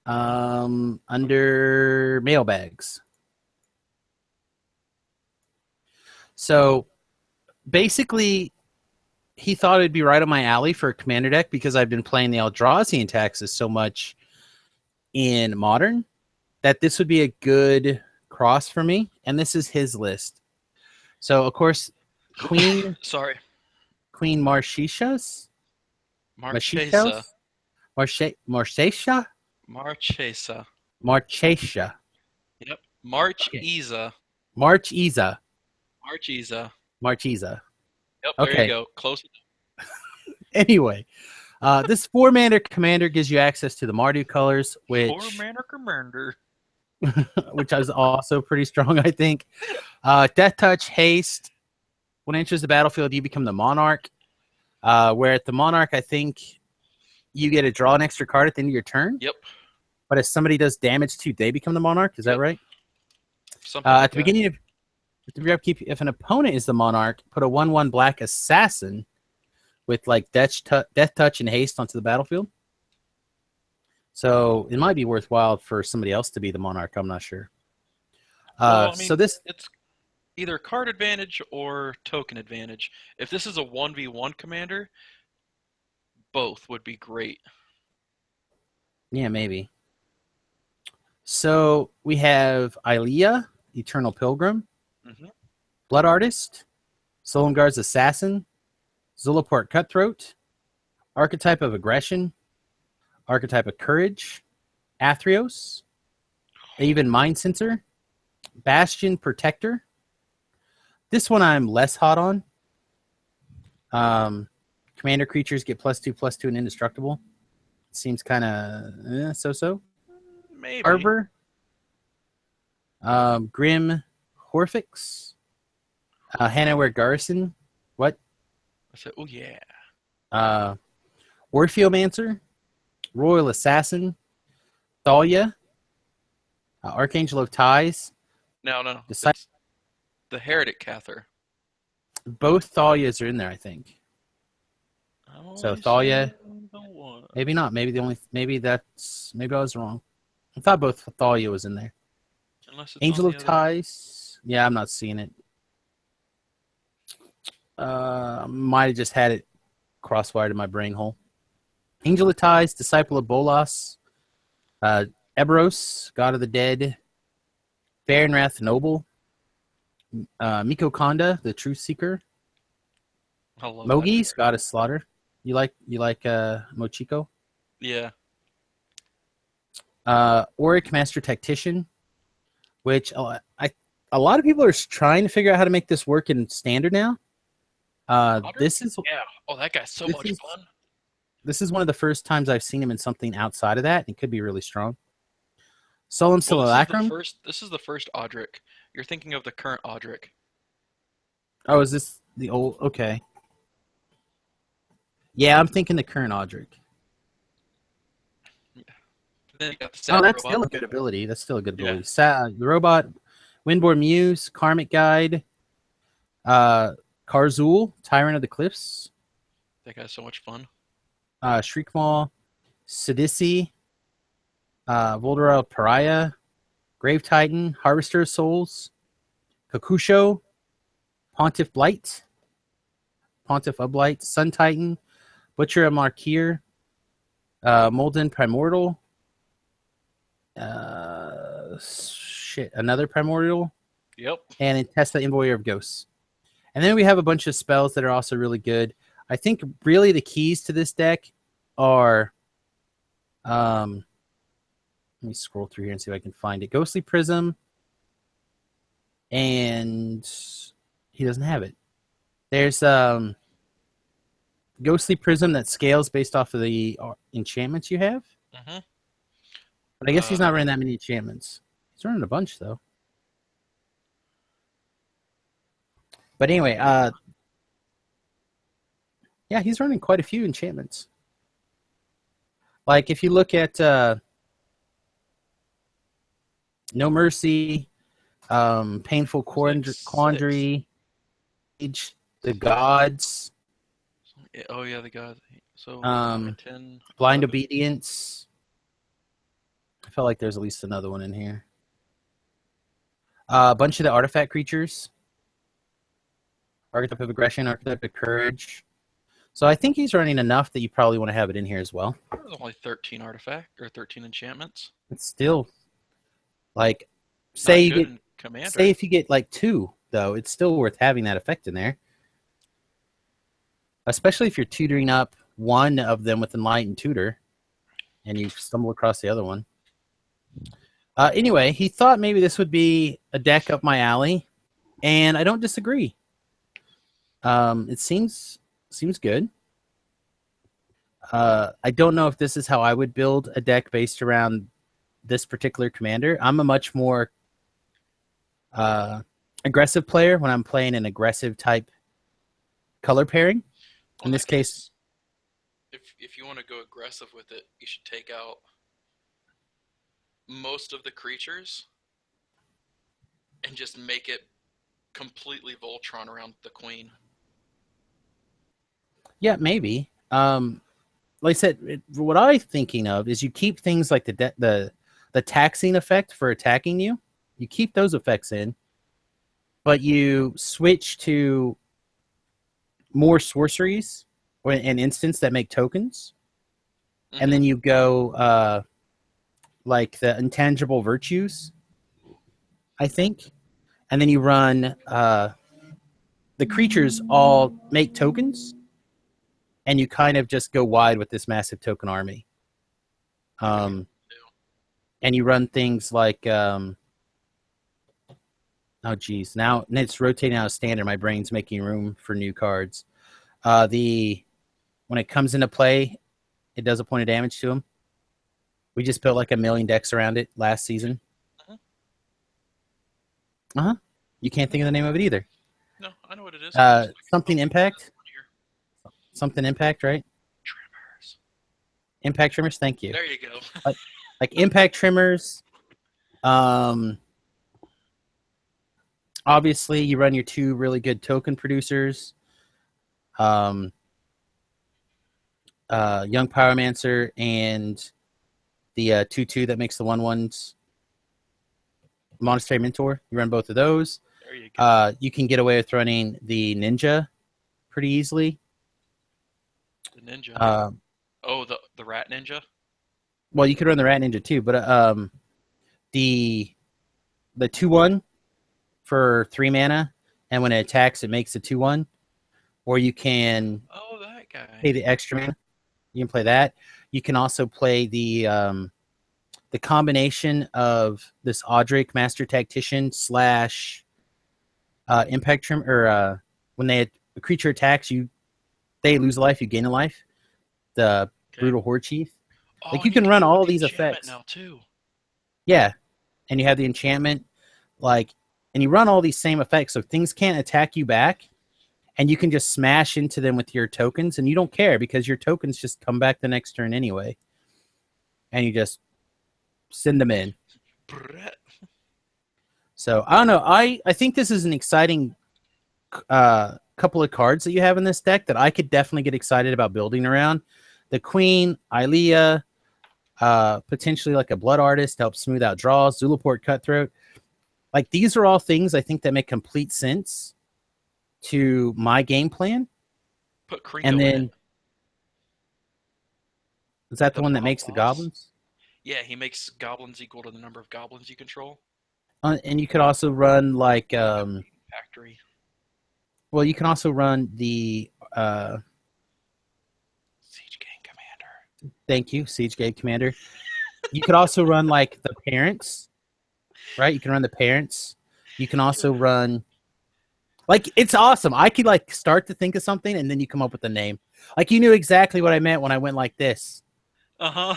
under mailbags. So basically, he thought it'd be right up my alley for a Commander deck because I've been playing the Eldrazian taxes so much in Modern that this would be a good cross for me. And this is his list. So, of course, Queen Marchesas? Marchesa. Marchesa? Marchesa. Yep. Marchesa. Marchesa. Yep, okay. There you go. Close enough. Anyway, this 4-mana commander gives you access to the Mardu colors, which 4-mana commander. which is also pretty strong, I think. Death Touch, Haste. When it enters the battlefield, you become the Monarch. Where at the Monarch, I think you get to draw an extra card at the end of your turn. Yep. But if somebody does damage to, they become the Monarch. Is that right? Something like at the beginning of the upkeep, if an opponent is the Monarch, put a 1/1 black assassin with like Death Touch and Haste onto the battlefield. So it might be worthwhile for somebody else to be the Monarch. I'm not sure. Well, I mean, so this it's either card advantage or token advantage. If this is a 1v1 commander, both would be great. Yeah, maybe. So we have Ilea, Eternal Pilgrim, Blood Artist, Solongar's Assassin, Zulaport Cutthroat, Archetype of Aggression, Archetype of Courage, Athreos, even Mind Sensor, Bastion Protector. This one I'm less hot on. Commander creatures get +2/+2 and indestructible. Seems kind of so-so. Maybe. Arbor. Grim Horfix. Hannaware Garrison. What? I said, oh yeah. Orpheomancer. Royal Assassin. Thalia. Archangel of Ties. No. Disciple. It's the Heretic Cather. Both Thalias are in there, I think. So Thalia. Maybe not. Maybe I was wrong. I thought both Thalia was in there. Unless it's Angel on the of other. Ties. Yeah, I'm not seeing it. Might have just had it crosswired in my brain hole. Angel of Ties, Disciple of Bolas, Eberros, God of the Dead, Farinrath Noble, Miko Konda, the Truth Seeker, I love Mogis, God of Slaughter. You like Mochiko? Yeah. Auric Master Tactician, which a lot of people are trying to figure out how to make this work in Standard now. This is Yeah. Oh, that guy's so much fun. This is one of the first times I've seen him in something outside of that, and it could be really strong. Solemn Simulacrum. This is the first Audric. You're thinking of the current Audric. Oh, is this the old? Okay. Yeah, I'm thinking the current Audric. Then you got the That's robot. still a good ability. That's still a good ability. Yeah. The robot, Windborn Muse, Karmic Guide, Karzul, Tyrant of the Cliffs. That guy's so much fun. Shriekmaw, Sidisi, Volderel Pariah, Grave Titan, Harvester of Souls, Kakusho, Pontiff Blight, Pontiff of Blight, Sun Titan, Butcher of Markir, Molden Primordial, another Primordial. Yep. And Intesta Invoyer of Ghosts. And then we have a bunch of spells that are also really good. I think really the keys to this deck are, let me scroll through here and see if I can find it. Ghostly Prism, and he doesn't have it. There's Ghostly Prism that scales based off of the enchantments you have. Mm-hmm. But I guess he's not running that many enchantments. He's running a bunch, though. But anyway, yeah, he's running quite a few enchantments. Like, if you look at No Mercy, Painful Quandary, the Gods. Oh, yeah, the Gods. So, 10, Blind 11. Obedience. I felt like there's at least another one in here. A bunch of the artifact creatures. Archetype of Aggression, Archetype of Courage. So I think he's running enough that you probably want to have it in here as well. There's only 13 artifact or 13 enchantments. It's still like say if you get like 2 though, it's still worth having that effect in there. Especially if you're tutoring up one of them with Enlightened Tutor and you stumble across the other one. Anyway, he thought maybe this would be a deck up my alley, and I don't disagree. It seems good. I don't know if this is how I would build a deck based around this particular commander. I'm a much more aggressive player when I'm playing an aggressive type color pairing. In this case, if you want to go aggressive with it, you should take out most of the creatures and just make it completely Voltron around the queen. Yeah, maybe. Like I said, what I'm thinking of is you keep things like the taxing effect for attacking you. You keep those effects in, but you switch to more sorceries or an instance that make tokens, and then you go like the intangible virtues, I think, and then you run the creatures all make tokens. And you kind of just go wide with this massive token army. And you run things like, oh geez, now it's rotating out of Standard. My brain's making room for new cards. The when it comes into play, it does a point of damage to him. We just built like 1,000,000 decks around it last season. Uh-huh. Uh-huh. You can't think of the name of it either. No, I know what it is. I'm just Something Impact? Something Impact, right? Trimmers. Impact Trimmers, thank you. There you go. Like Impact Trimmers. Obviously, you run your 2 really good token producers. Young Pyromancer and the 2/2 that makes the 1/1s. Monastery Mentor. You run both of those. There you go. You can get away with running the Ninja pretty easily. The Ninja. The Rat Ninja? Well, you could run the Rat Ninja too, but the 2/1 for 3 mana, and when it attacks, it makes a 2/1. Or you can that guy. pay the extra mana. You can play that. You can also play the combination of this Audric Master Tactician / Impact Trim, or when a creature attacks you, they lose a life, you gain a life. The Brutal Horde Chief. Like you can run all these effects now too. Yeah, and you have the enchantment, and you run all these same effects, so things can't attack you back, and you can just smash into them with your tokens, and you don't care because your tokens just come back the next turn anyway, and you just send them in. So I don't know. I think this is an exciting couple of cards that you have in this deck that I could definitely get excited about building around. The Queen, Ilea, potentially like a Blood Artist to help smooth out draws, Zulaport Cutthroat. Like these are all things I think that make complete sense to my game plan. Put Krinko and then in it. Is that the one that makes the goblins? Yeah, he makes goblins equal to the number of goblins you control. And you could also run like Factory. Well, you can also run the Siege Gang Commander. Thank you, Siege Gang Commander. You could also run like the parents, right? You can run the parents. You can also run, like, it's awesome. I could like start to think of something and then you come up with the name. Like you knew exactly what I meant when I went like this. Uh-huh.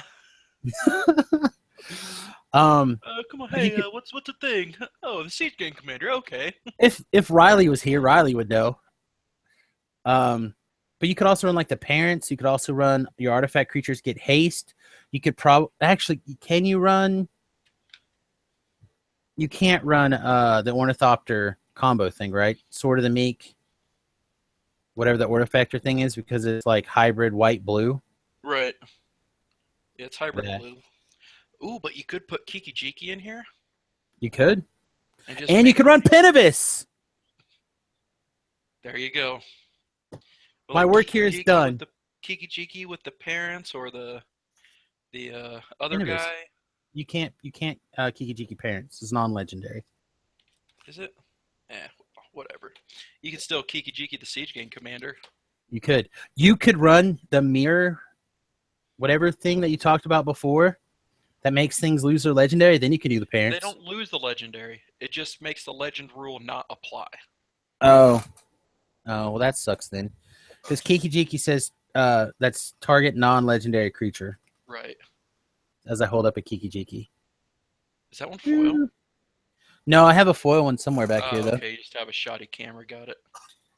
Come on, hey, what's the thing? Oh, the Siege Gang Commander. Okay. if Riley was here, Riley would know. But you could also run like the parents. You could also run your artifact creatures get haste. You could actually, can you run? You can't run the Ornithopter combo thing, right? Sword of the Meek, whatever the Ornithopter thing is, because it's like hybrid white blue. Right. Yeah, it's hybrid blue. Ooh, but you could put Kiki Jiki in here. You could. And you could run Pinavis. There you go. Well, my work here is done. Kiki Jiki with the parents or the other Pinavis. guy. You can't Kiki Jiki parents. It's non-legendary. Is it? Whatever. You can still Kiki Jiki the Siege Gang Commander. You could. You could run the mirror, whatever thing that you talked about before, that makes things lose their legendary. Then you can do the parents. They don't lose the legendary. It just makes the legend rule not apply. Oh, well, that sucks then. Because Kiki Jiki says that's target non-legendary creature. Right. As I hold up a Kiki Jiki. Is that one foil? No, I have a foil one somewhere back here, though. Okay, you just have a shoddy camera. Got it.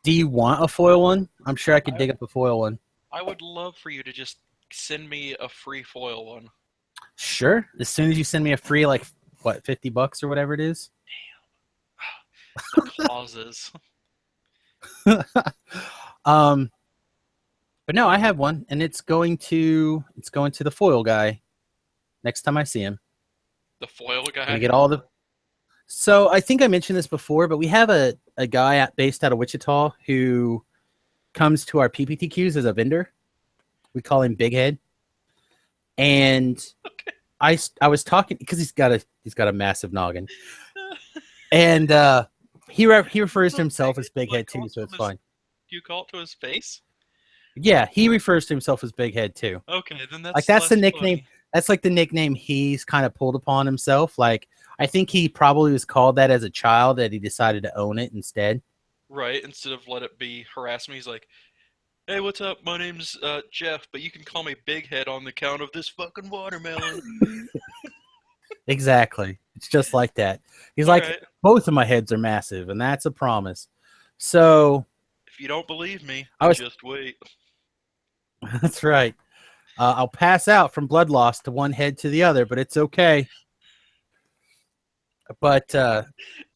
Do you want a foil one? I'm sure I could dig up a foil one. I would love for you to just send me a free foil one. Sure. As soon as you send me a free, like, what, $50 or whatever it is? Damn. The clauses. But no, I have one, and it's going to the foil guy next time I see him. The foil guy? Gonna get all the. So I think I mentioned this before, but we have a guy based out of Wichita who comes to our PPTQs as a vendor. We call him Big Head. And okay. I was talking because he's got a massive noggin. And he refers to himself as Big Head too, so it's fine. Do you call it to his face? Yeah, he refers to himself as Big Head too. Okay, then that's the nickname. Funny. That's like the nickname he's kind of pulled upon himself. Like I think he probably was called that as a child, that he decided to own it instead. Right, instead of let it be harass me, he's like, Hey, what's up? My name's Jeff, but you can call me Big Head on the count of this fucking watermelon. Exactly. It's just like that. He's All like, right. both of my heads are massive, and that's a promise. So If you don't believe me, I was, just wait. that's right. I'll pass out from blood loss to one head to the other, but it's okay. But I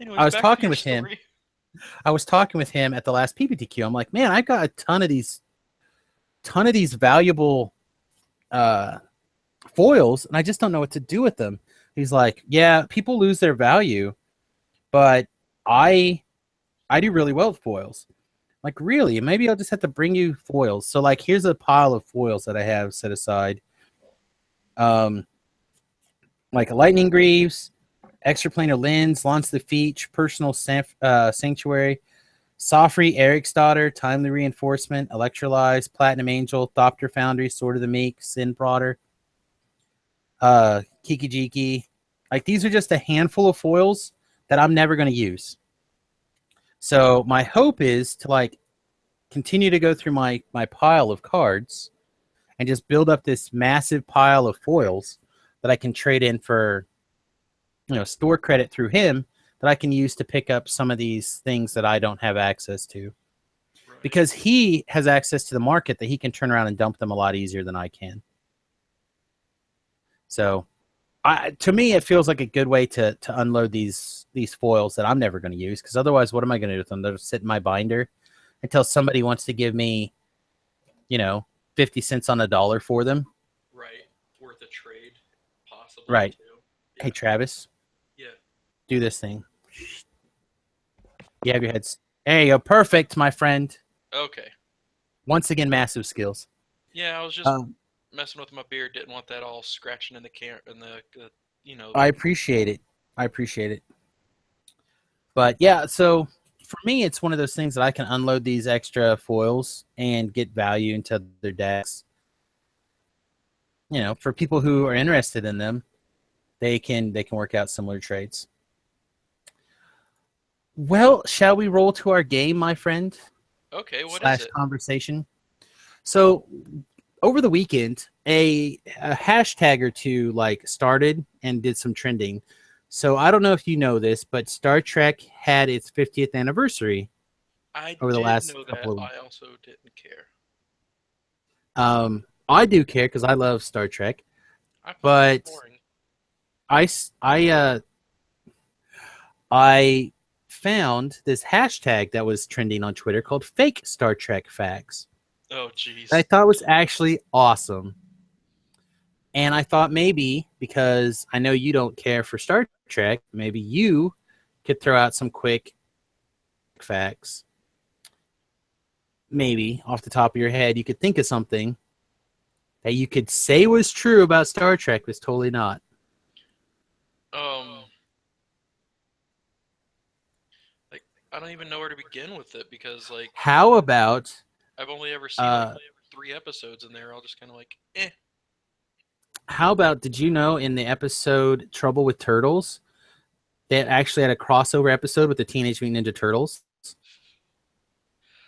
Anyways, was back to talking your with him. story. I was talking with him at the last PPTQ. I'm like, man, I got a ton of these valuable uh, foils, and I just don't know what to do with them. He's like, yeah, people lose their value, but I I do really well with foils. Like, really? Maybe I'll just have to bring you foils. So, like, here's a pile of foils that I have set aside. Um, like a lightning greaves, extra planar lens, launch the feach, personal sanctuary, Sofri, Eric's daughter, timely reinforcement, electrolyze, platinum angel, Thopter foundry, sword of the meek, sin prodder, Kiki Jiki. Like, these are just a handful of foils that I'm never going to use. So my hope is to like continue to go through my pile of cards and just build up this massive pile of foils that I can trade in for, store credit through him that I can use to pick up some of these things that I don't have access to. Right. Because he has access to the market that he can turn around and dump them a lot easier than I can. So to me, it feels like a good way to unload these foils that I'm never going to use. Because otherwise, what am I going to do with them? They'll sit in my binder until somebody wants to give me, you know, 50 cents on a dollar for them. Right. Worth a trade, possibly Right. too. Hey, Yeah. Travis, Yeah. do this thing. You have your heads. There you go. Perfect, my friend. Okay. Once again, massive skills. Yeah, I was just Um, messing with my beard. Didn't want that all scratching in the you know, I the. appreciate it. I appreciate it. But yeah, so for me, it's one of those things that I can unload these extra foils and get value into their decks. For people who are interested in them, they can work out similar trades. Well, shall we roll to our game, my friend? Okay, what is Slash it? conversation. So over the weekend, a hashtag or two like started and did some trending. So I don't know if you know this, but Star Trek had its 50th anniversary I over the did last know couple that. of weeks. I also didn't care. I do care because I love Star Trek, I find it but boring. I I uh I found this hashtag that was trending on Twitter called fake Star Trek facts Oh, that I jeez. thought was actually awesome. And I thought maybe because I know you don't care for Star Trek, maybe you could throw out some quick facts. Maybe off the top of your head, you could think of something that you could say was true about Star Trek was totally not. Um, like I don't even know where to begin with it because How about I've only ever seen uh, 3 episodes and they're all just kind of like, eh. did you know in the episode Trouble with Turtles, they actually had a crossover episode with the Teenage Mutant Ninja Turtles?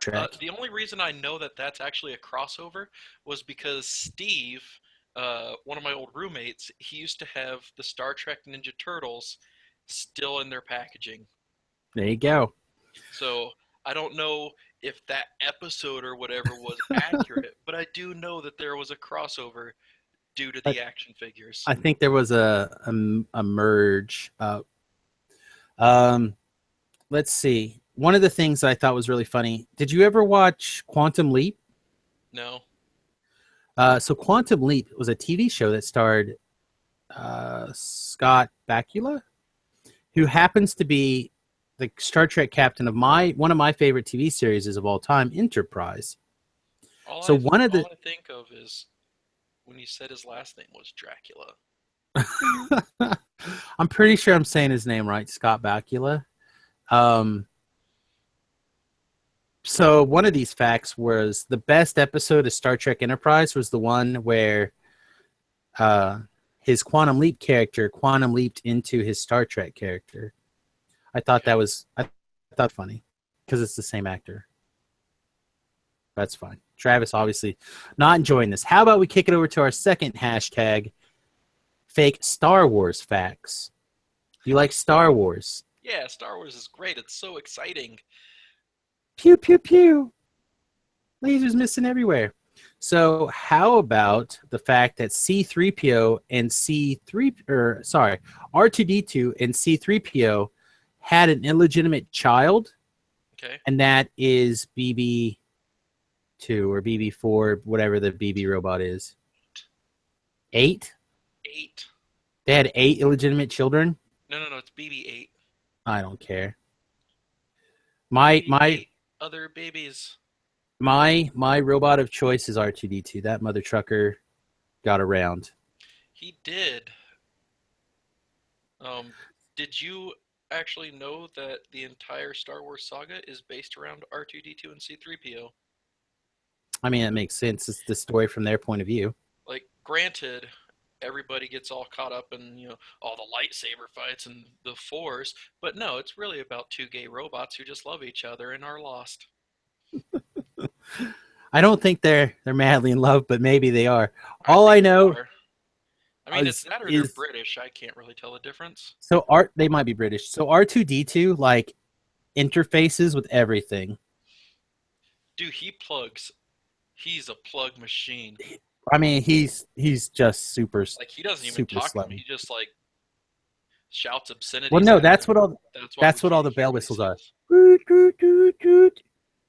Trek. The only reason I know that that's actually a crossover was because Steve, one of my old roommates, he used to have the Star Trek Ninja Turtles still in their packaging. There you go. So I don't know if that episode or whatever was accurate, but I do know that there was a crossover due to I, the action figures. I think there was a merge. Um, let's see. One of the things that I thought was really funny. Did you ever watch Quantum Leap? No. So Quantum Leap was a TV show that starred Scott Bakula, who happens to be the Star Trek captain of one of my favorite TV series of all time, Enterprise. All So I one of the all I think of is when you said his last name was Dracula. I'm pretty sure I'm saying his name right, Scott Bakula. Um, so one of these facts was the best episode of Star Trek Enterprise was the one where uh, his Quantum Leap character quantum leaped into his Star Trek character. I thought funny because it's the same actor. That's fine. Travis obviously not enjoying this. How about we kick it over to our second hashtag, fake Star Wars facts. Do you like Star Wars? Yeah, Star Wars is great. It's so exciting. Pew, pew, pew. Lasers missing everywhere. So how about the fact that C3PO and R2D2 and C3PO had an illegitimate child, Okay. and that is BB2 or BB4, whatever the BB robot is. 8? 8. They had 8 illegitimate children? No, it's BB-8. I don't care. My my 8 other babies. my robot of choice is R2D2. That mother trucker got around. He did. Did you actually know that the entire Star Wars saga is based around R2D2 and C3PO? I mean, that makes sense. It's the story from their point of view. Like, granted, everybody gets all caught up in, all the lightsaber fights and the Force, but no, it's really about two gay robots who just love each other and are lost. I don't think they're madly in love, but maybe they are. I All think I they know are. I mean, it's is, that or they're is British. I can't really tell the difference. so art. They might be British. So R2D2 like interfaces with everything. Dude, he plugs. He's a plug machine. I mean, he's just super Like, he doesn't even super talk to him. slutty. He just, like, shouts Well, obscenities no, at him. That's why we that's what all can't the hear bell what he whistles are. says. Toot, toot, toot, toot.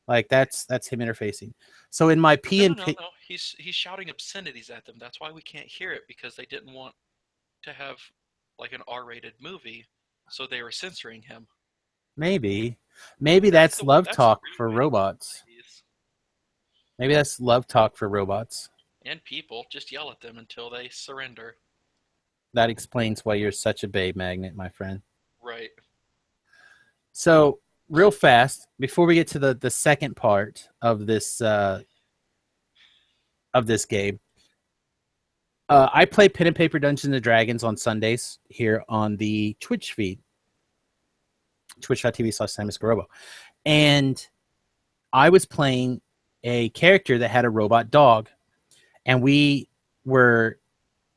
Like that's him interfacing. So in my P No, no, and no, P, no. He's shouting obscenities at them. That's why we can't hear it, because they didn't want to have like an R-rated movie, so they were censoring him. maybe that's love That's the talk real for way to do robots. it. Maybe that's love talk for robots. And people just yell at them until they surrender. That explains why you're such a babe magnet, my friend. Right. So real fast before we get to the second part of this game, I play Pen and Paper Dungeons and Dragons on Sundays here on the Twitch feed, twitch.tv/SimusGarobo. And I was playing a character that had a robot dog, and we were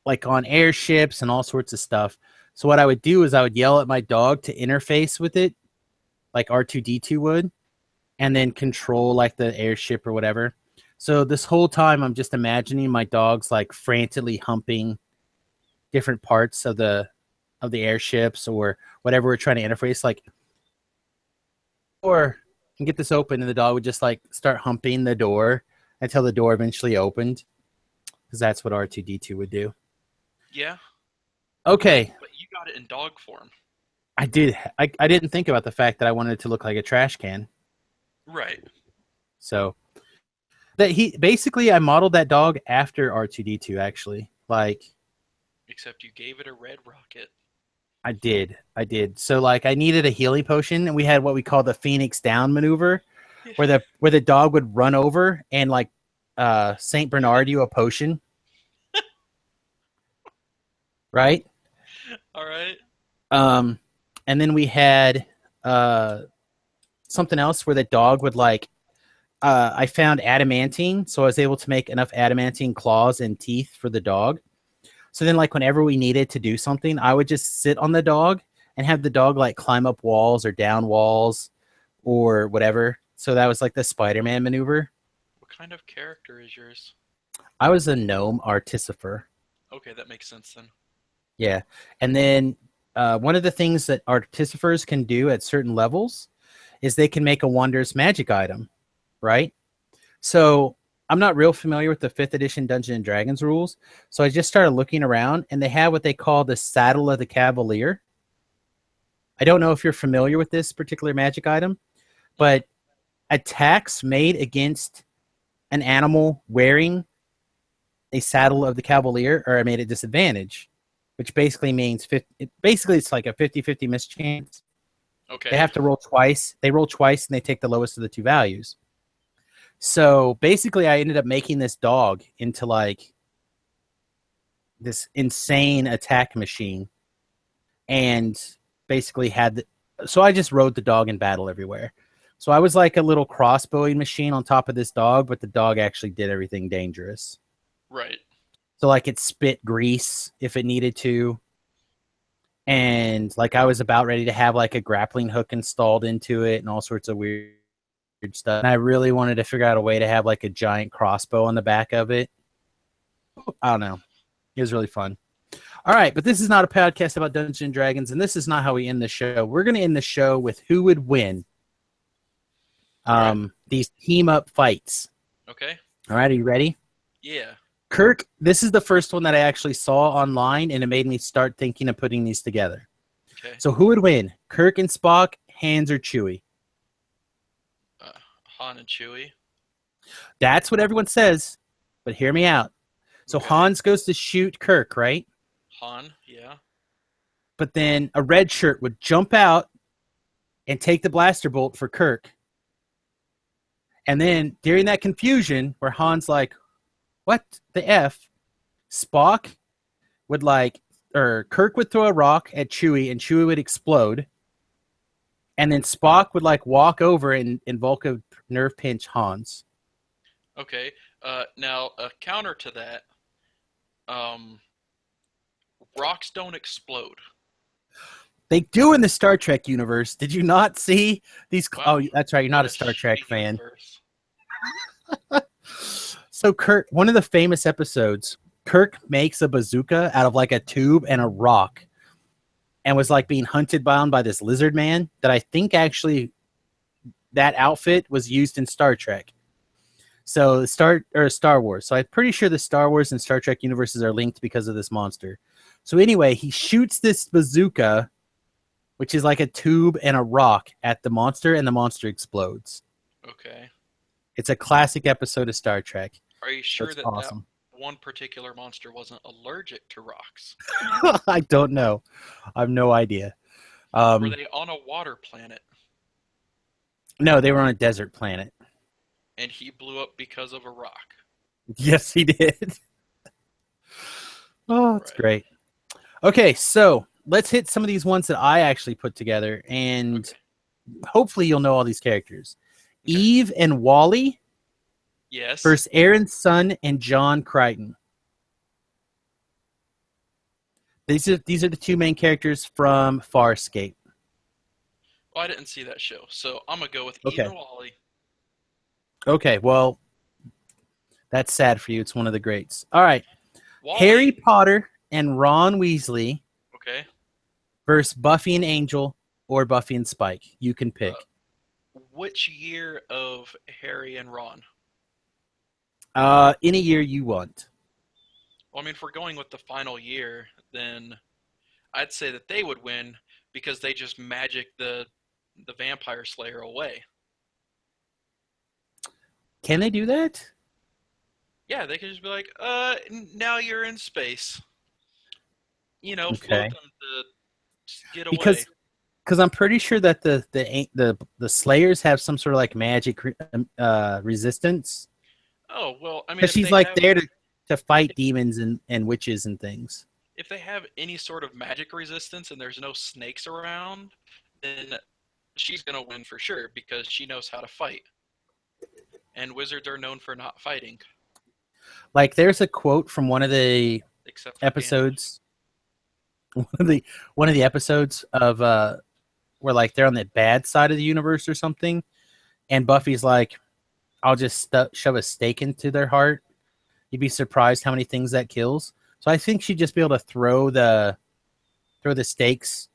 like on airships and all sorts of stuff. So what I would do is I would yell at my dog to interface with it, like R2D2 would, and then control like the airship or whatever. So this whole time I'm just imagining my dog's like frantically humping different parts of the airships or whatever we're trying to interface, like, or and get this open, and the dog would just like start humping the door until the door eventually opened, because that's what R2D2 would do. Yeah. Okay. But you got it in dog form. I did. I didn't think about the fact that I wanted it to look like a trash can. Right. So that I modeled that dog after R2D2 actually. Like, except you gave it a red rocket. I did. So like I needed a healing potion, and we had what we call the Phoenix Down maneuver, where the dog would run over and like Saint Bernard you a potion. Right? All right. And then we had something else where the dog would like I found adamantine, so I was able to make enough adamantine claws and teeth for the dog. So then like whenever we needed to do something, I would just sit on the dog and have the dog like climb up walls or down walls or whatever. So that was like the Spider-Man maneuver. What kind of character is yours? I was a gnome artificer. Okay, that makes sense then. Yeah. And then one of the things that artificers can do at certain levels is they can make a wondrous magic item, right? So I'm not real familiar with the 5th edition Dungeons and Dragons rules, so I just started looking around, and they have what they call the Saddle of the Cavalier. I don't know if you're familiar with this particular magic item, but attacks made against an animal wearing a Saddle of the Cavalier are made at disadvantage, which basically means it's like a 50-50 mischance. Okay. They have to roll twice. They roll twice, and they take the lowest of the two values. So basically, I ended up making this dog into like this insane attack machine, and basically so I just rode the dog in battle everywhere. So I was like a little crossbowing machine on top of this dog, but the dog actually did everything dangerous. Right. So like it spit grease if it needed to. And like I was about ready to have like a grappling hook installed into it and all sorts of weird stuff. And I really wanted to figure out a way to have like a giant crossbow on the back of it. I don't know. It was really fun. All right, but this is not a podcast about Dungeons and Dragons, and this is not how we end the show. We're going to end the show with who would win All right. these team up fights. Okay. All right, are you ready? Yeah. Kirk, this is the first one that I actually saw online, and it made me start thinking of putting these together. Okay. So who would win, Kirk and Spock, Hans or Chewie? Han and Chewie. That's what everyone says, but hear me out. So Okay. Hans goes to shoot Kirk, right? Han, yeah. But then a red shirt would jump out and take the blaster bolt for Kirk. And then during that confusion where Han's like, what the F? Spock would or Kirk would throw a rock at Chewie and Chewie would explode. And then Spock would walk over and invoke a nerve pinch Hans. Okay. Now a counter to that. Rocks don't explode. They do in the Star Trek universe. Did you not see these? Wow. Oh, that's right. You're not What a Star Trek shitty fan. universe. So Kirk, one of the famous episodes, Kirk makes a bazooka out of a tube and a rock and was being hunted down by this lizard man that I think actually that outfit was used in Star Trek. So Star Wars. So I'm pretty sure the Star Wars and Star Trek universes are linked because of this monster. So anyway, he shoots this bazooka, which is like a tube and a rock at the monster, and the monster explodes. Okay. It's a classic episode of Star Trek. Are you sure that awesome. that one particular monster wasn't allergic to rocks? I don't know. I have no idea. Were they on a water planet? No, they were on a desert planet. And he blew up because of a rock. Yes, he did. Oh, that's great. Okay, so let's hit some of these ones that I actually put together, and hopefully you'll know all these characters. Okay. Eve and Wally. Yes. Versus Aaron's son and John Crichton. These are the two main characters from Farscape. Well, I didn't see that show, so I'm gonna go with Eve and Wally. Okay, well, that's sad for you. It's one of the greats. All right. Wally. Harry Potter and Ron Weasley. Okay. Versus Buffy and Angel or Buffy and Spike. You can pick. Which year of Harry and Ron? Any year you want. Well, I mean, if we're going with the final year, then I'd say that they would win because they just magic the vampire slayer away. Can they do that? Yeah, they could just be like, now you're in space. You know, okay. Float them to get away. Because I'm pretty sure that the Slayers have some sort of magic resistance. Oh, well, I mean, because she's there to fight demons and witches and things. If they have any sort of magic resistance and there's no snakes around, then she's going to win for sure because she knows how to fight. And wizards are known for not fighting. There's a quote from one of the episodes. One of the episodes of where they're on the bad side of the universe or something, and Buffy's like, I'll just shove a stake into their heart. You'd be surprised how many things that kills. So I think she'd just be able to throw the stakes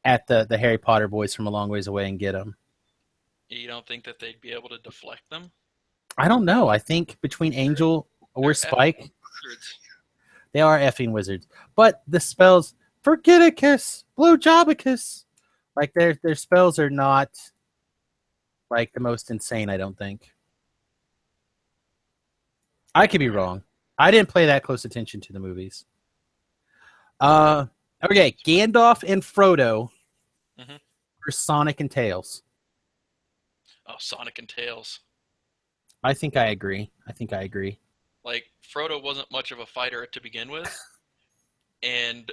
at the Harry Potter boys from a long ways away and get them. You don't think that they'd be able to deflect them? I don't know. I think between Angel or Spike, they are effing wizards. But the spells, Forgeticus, Blue Jobicus, their spells are not the most insane, I don't think. I could be wrong. I didn't pay that close attention to the movies. Okay, Gandalf and Frodo for Sonic and Tails. Oh, Sonic and Tails. I think I agree. Frodo wasn't much of a fighter to begin with. And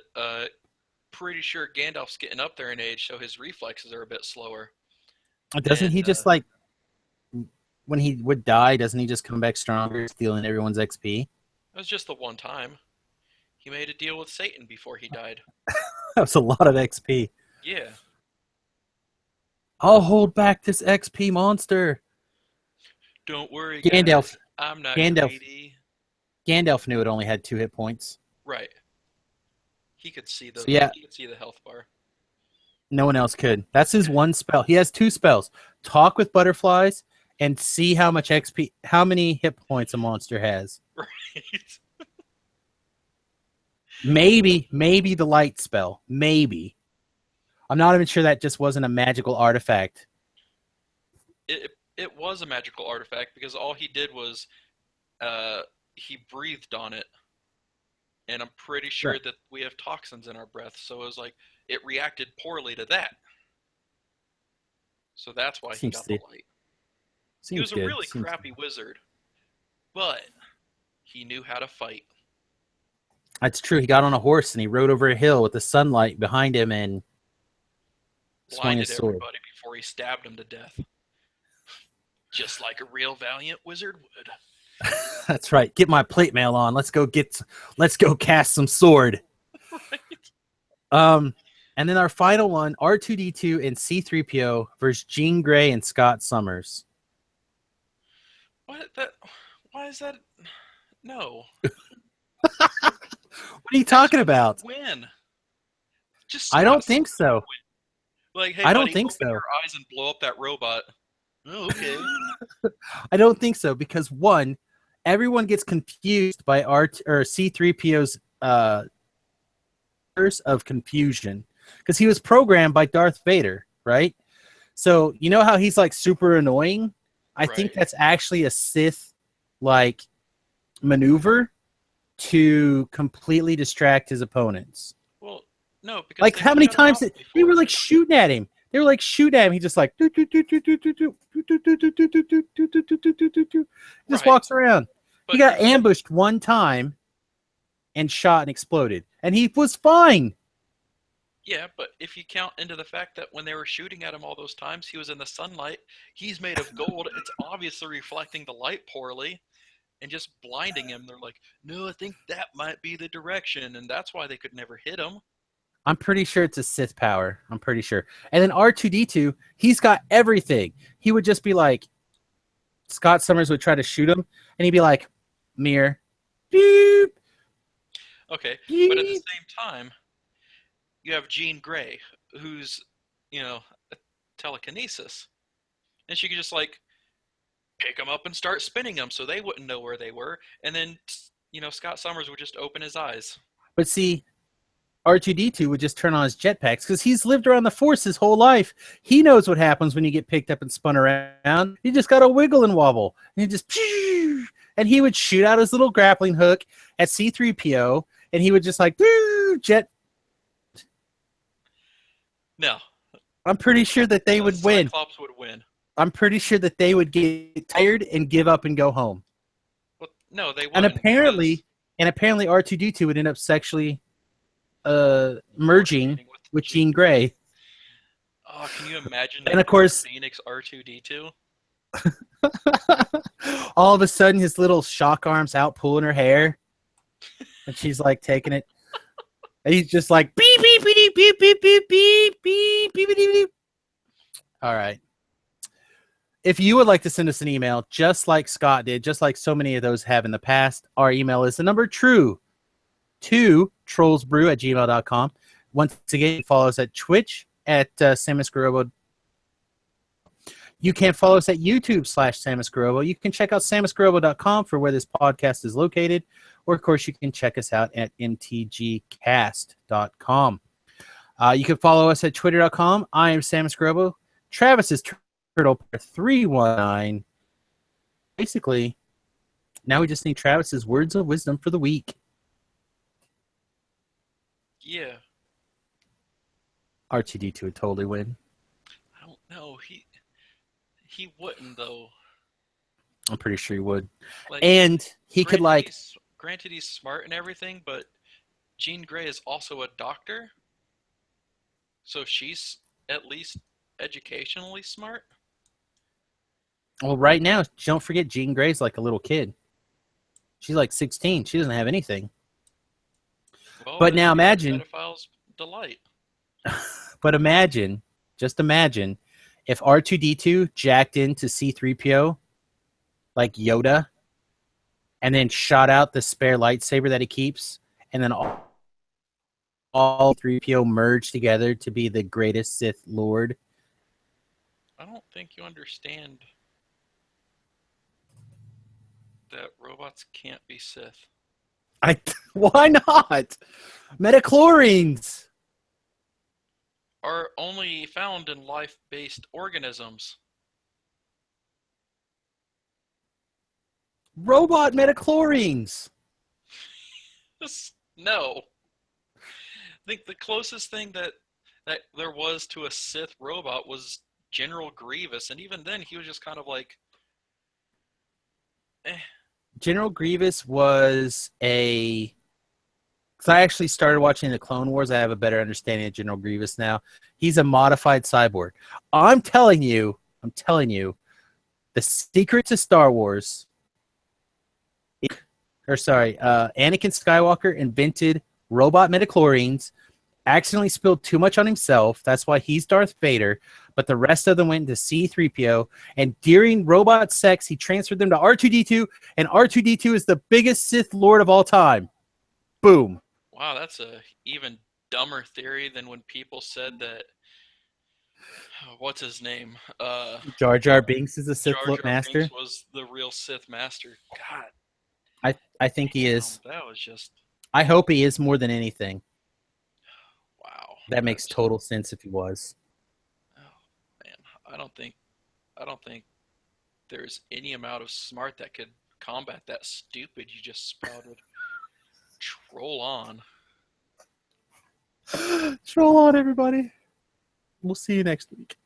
pretty sure Gandalf's getting up there in age, so his reflexes are a bit slower. Doesn't And he just like when he would die? Doesn't he just come back stronger, stealing everyone's XP? it was just the one time. He made a deal with Satan before he died. That was a lot of XP. Yeah. I'll hold back this XP monster. Don't worry, Gandalf. guys. I'm not Gandalf. greedy. Gandalf knew it only had 2 hit points. Right. He could see So the yeah, he could see the health bar. no one else could. That's his one spell. He has 2 spells: talk with butterflies and see how much XP, how many hit points a monster has. Right. Maybe the light spell. Maybe. I'm not even sure that just wasn't a magical artifact. It was a magical artifact because all he did was uh he breathed on it, and I'm pretty sure Right. that we have toxins in our breath, so it was like it reacted poorly to that. So that's why he Seems got the to, light. He seems was a good. really Seems crappy wizard, but he knew how to fight. That's true. He got on a horse and he rode over a hill with the sunlight behind him and swung his Blinded sword. everybody before he stabbed him to death. Just like a real valiant wizard would. That's right. Get my plate mail on. Let's go cast some sword. Right? Um, and then our final one, R2D2 and C3PO versus Jean Grey and Scott Summers. What that why is that no. What are you That's talking about? win. Just I Scott don't Summers think so. win. Like, hey I don't buddy, think open so. your eyes and blow up that robot. Oh, okay. I don't think so because one, everyone gets confused by Art or C3PO's of confusion because he was programmed by Darth Vader, right? So you know how he's like super annoying? I think Right. that's actually a Sith like maneuver to completely distract his opponents. Well, no, because Like they've how many shut him times up they were before. like shooting at him. They were like shooting at him. He just like just Right. walks around. He But got if ambushed one time and shot and exploded, and he was fine. yeah, but if you count into the fact that when they were shooting at him all those times, he was in the sunlight. He's made of gold. It's obviously reflecting the light poorly and just blinding him. They're like, no, I think that might be the direction, and that's why they could never hit him. I'm pretty sure it's a Sith power. I'm pretty sure. And then R2D2, he's got everything. He would just be like, Scott Summers would try to shoot him, and he'd be like, mirror, beep, Okay, but at the beep. same time, you have Jean Grey, who's, you know, a telekinesis, and she could just like pick them up and start spinning them so they wouldn't know where they were, and then Scott Summers would just open his eyes. But see, R2D2 would just turn on his jetpacks because he's lived around the Force his whole life. He knows what happens when you get picked up and spun around. You just got to wiggle and wobble. And he just, and he would shoot out his little grappling hook at C3PO, and he would just like, jet. No, I'm pretty sure that they would win. Cyclops would win. I'm pretty sure that they would get tired and give up and go home. Well, no, they And wouldn't because apparently R2D2 would end up sexually merging coordinating with Jean Jean Grey. Oh, can you imagine And of naming your course, Phoenix R2D2? all of a sudden his little shock arms out pulling her hair. And she's like taking it. And he's just like beep beep beep beep beep beep beep beep beep beep beep. All right. If you would like to send us an email, just like Scott did, just like so many of those have in the past, our email is the number true to trollsbrew@gmail.com. Once again, follow us at Twitch at Samus Garobo. You can follow us at YouTube/Samus Garobo. You can check out samusgarobo.com for where this podcast is located. Or, of course, you can check us out at mtgcast.com. You can follow us at twitter.com. I am Samus Garobo. Travis is Turtle319. Basically, now we just need Travis's words of wisdom for the week. Yeah. R2D2 would totally win. I don't know. He wouldn't though. I'm pretty sure he would. Like, And he could like... Granted, he's smart and everything, but Jean Grey is also a doctor, so she's at least educationally smart. Well, right now, don't forget Jean Grey's like a little kid. She's like 16. She doesn't have anything. Well, But then now you're a imagine, pedophile's delight. but imagine, just imagine if R2D2 jacked into C3PO like Yoda and then shot out the spare lightsaber that he keeps, and then all 3PO merged together to be the greatest Sith Lord. I don't think you understand that robots can't be Sith. Why not? Metachlorines. Are only found in life-based organisms. Robot metachlorines. No. I think the closest thing that there was to a Sith robot was General Grievous, and even then he was just kind of like, eh. General Grievous was a. Because I actually started watching the Clone Wars, I have a better understanding of General Grievous now. He's a modified cyborg. I'm telling you, the secret to Star Wars, Anakin Skywalker invented robot metachlorines, accidentally spilled too much on himself. That's why he's Darth Vader. But the rest of them went into C3PO. And during robot sex, he transferred them to R2D2. And R2D2 is the biggest Sith Lord of all time. Boom. Wow, that's a even dumber theory than when people said that. What's his name? Jar Jar Binks is a Sith Jar Lord Jar Binks Master. was the real Sith Master. God I think he damn, is. that was just I hope he is more than anything. wow. That makes That's total sense if he was. oh man. I don't think there's any amount of smart that could combat that stupid you just sprouted. Troll on. Troll on, everybody. We'll see you next week.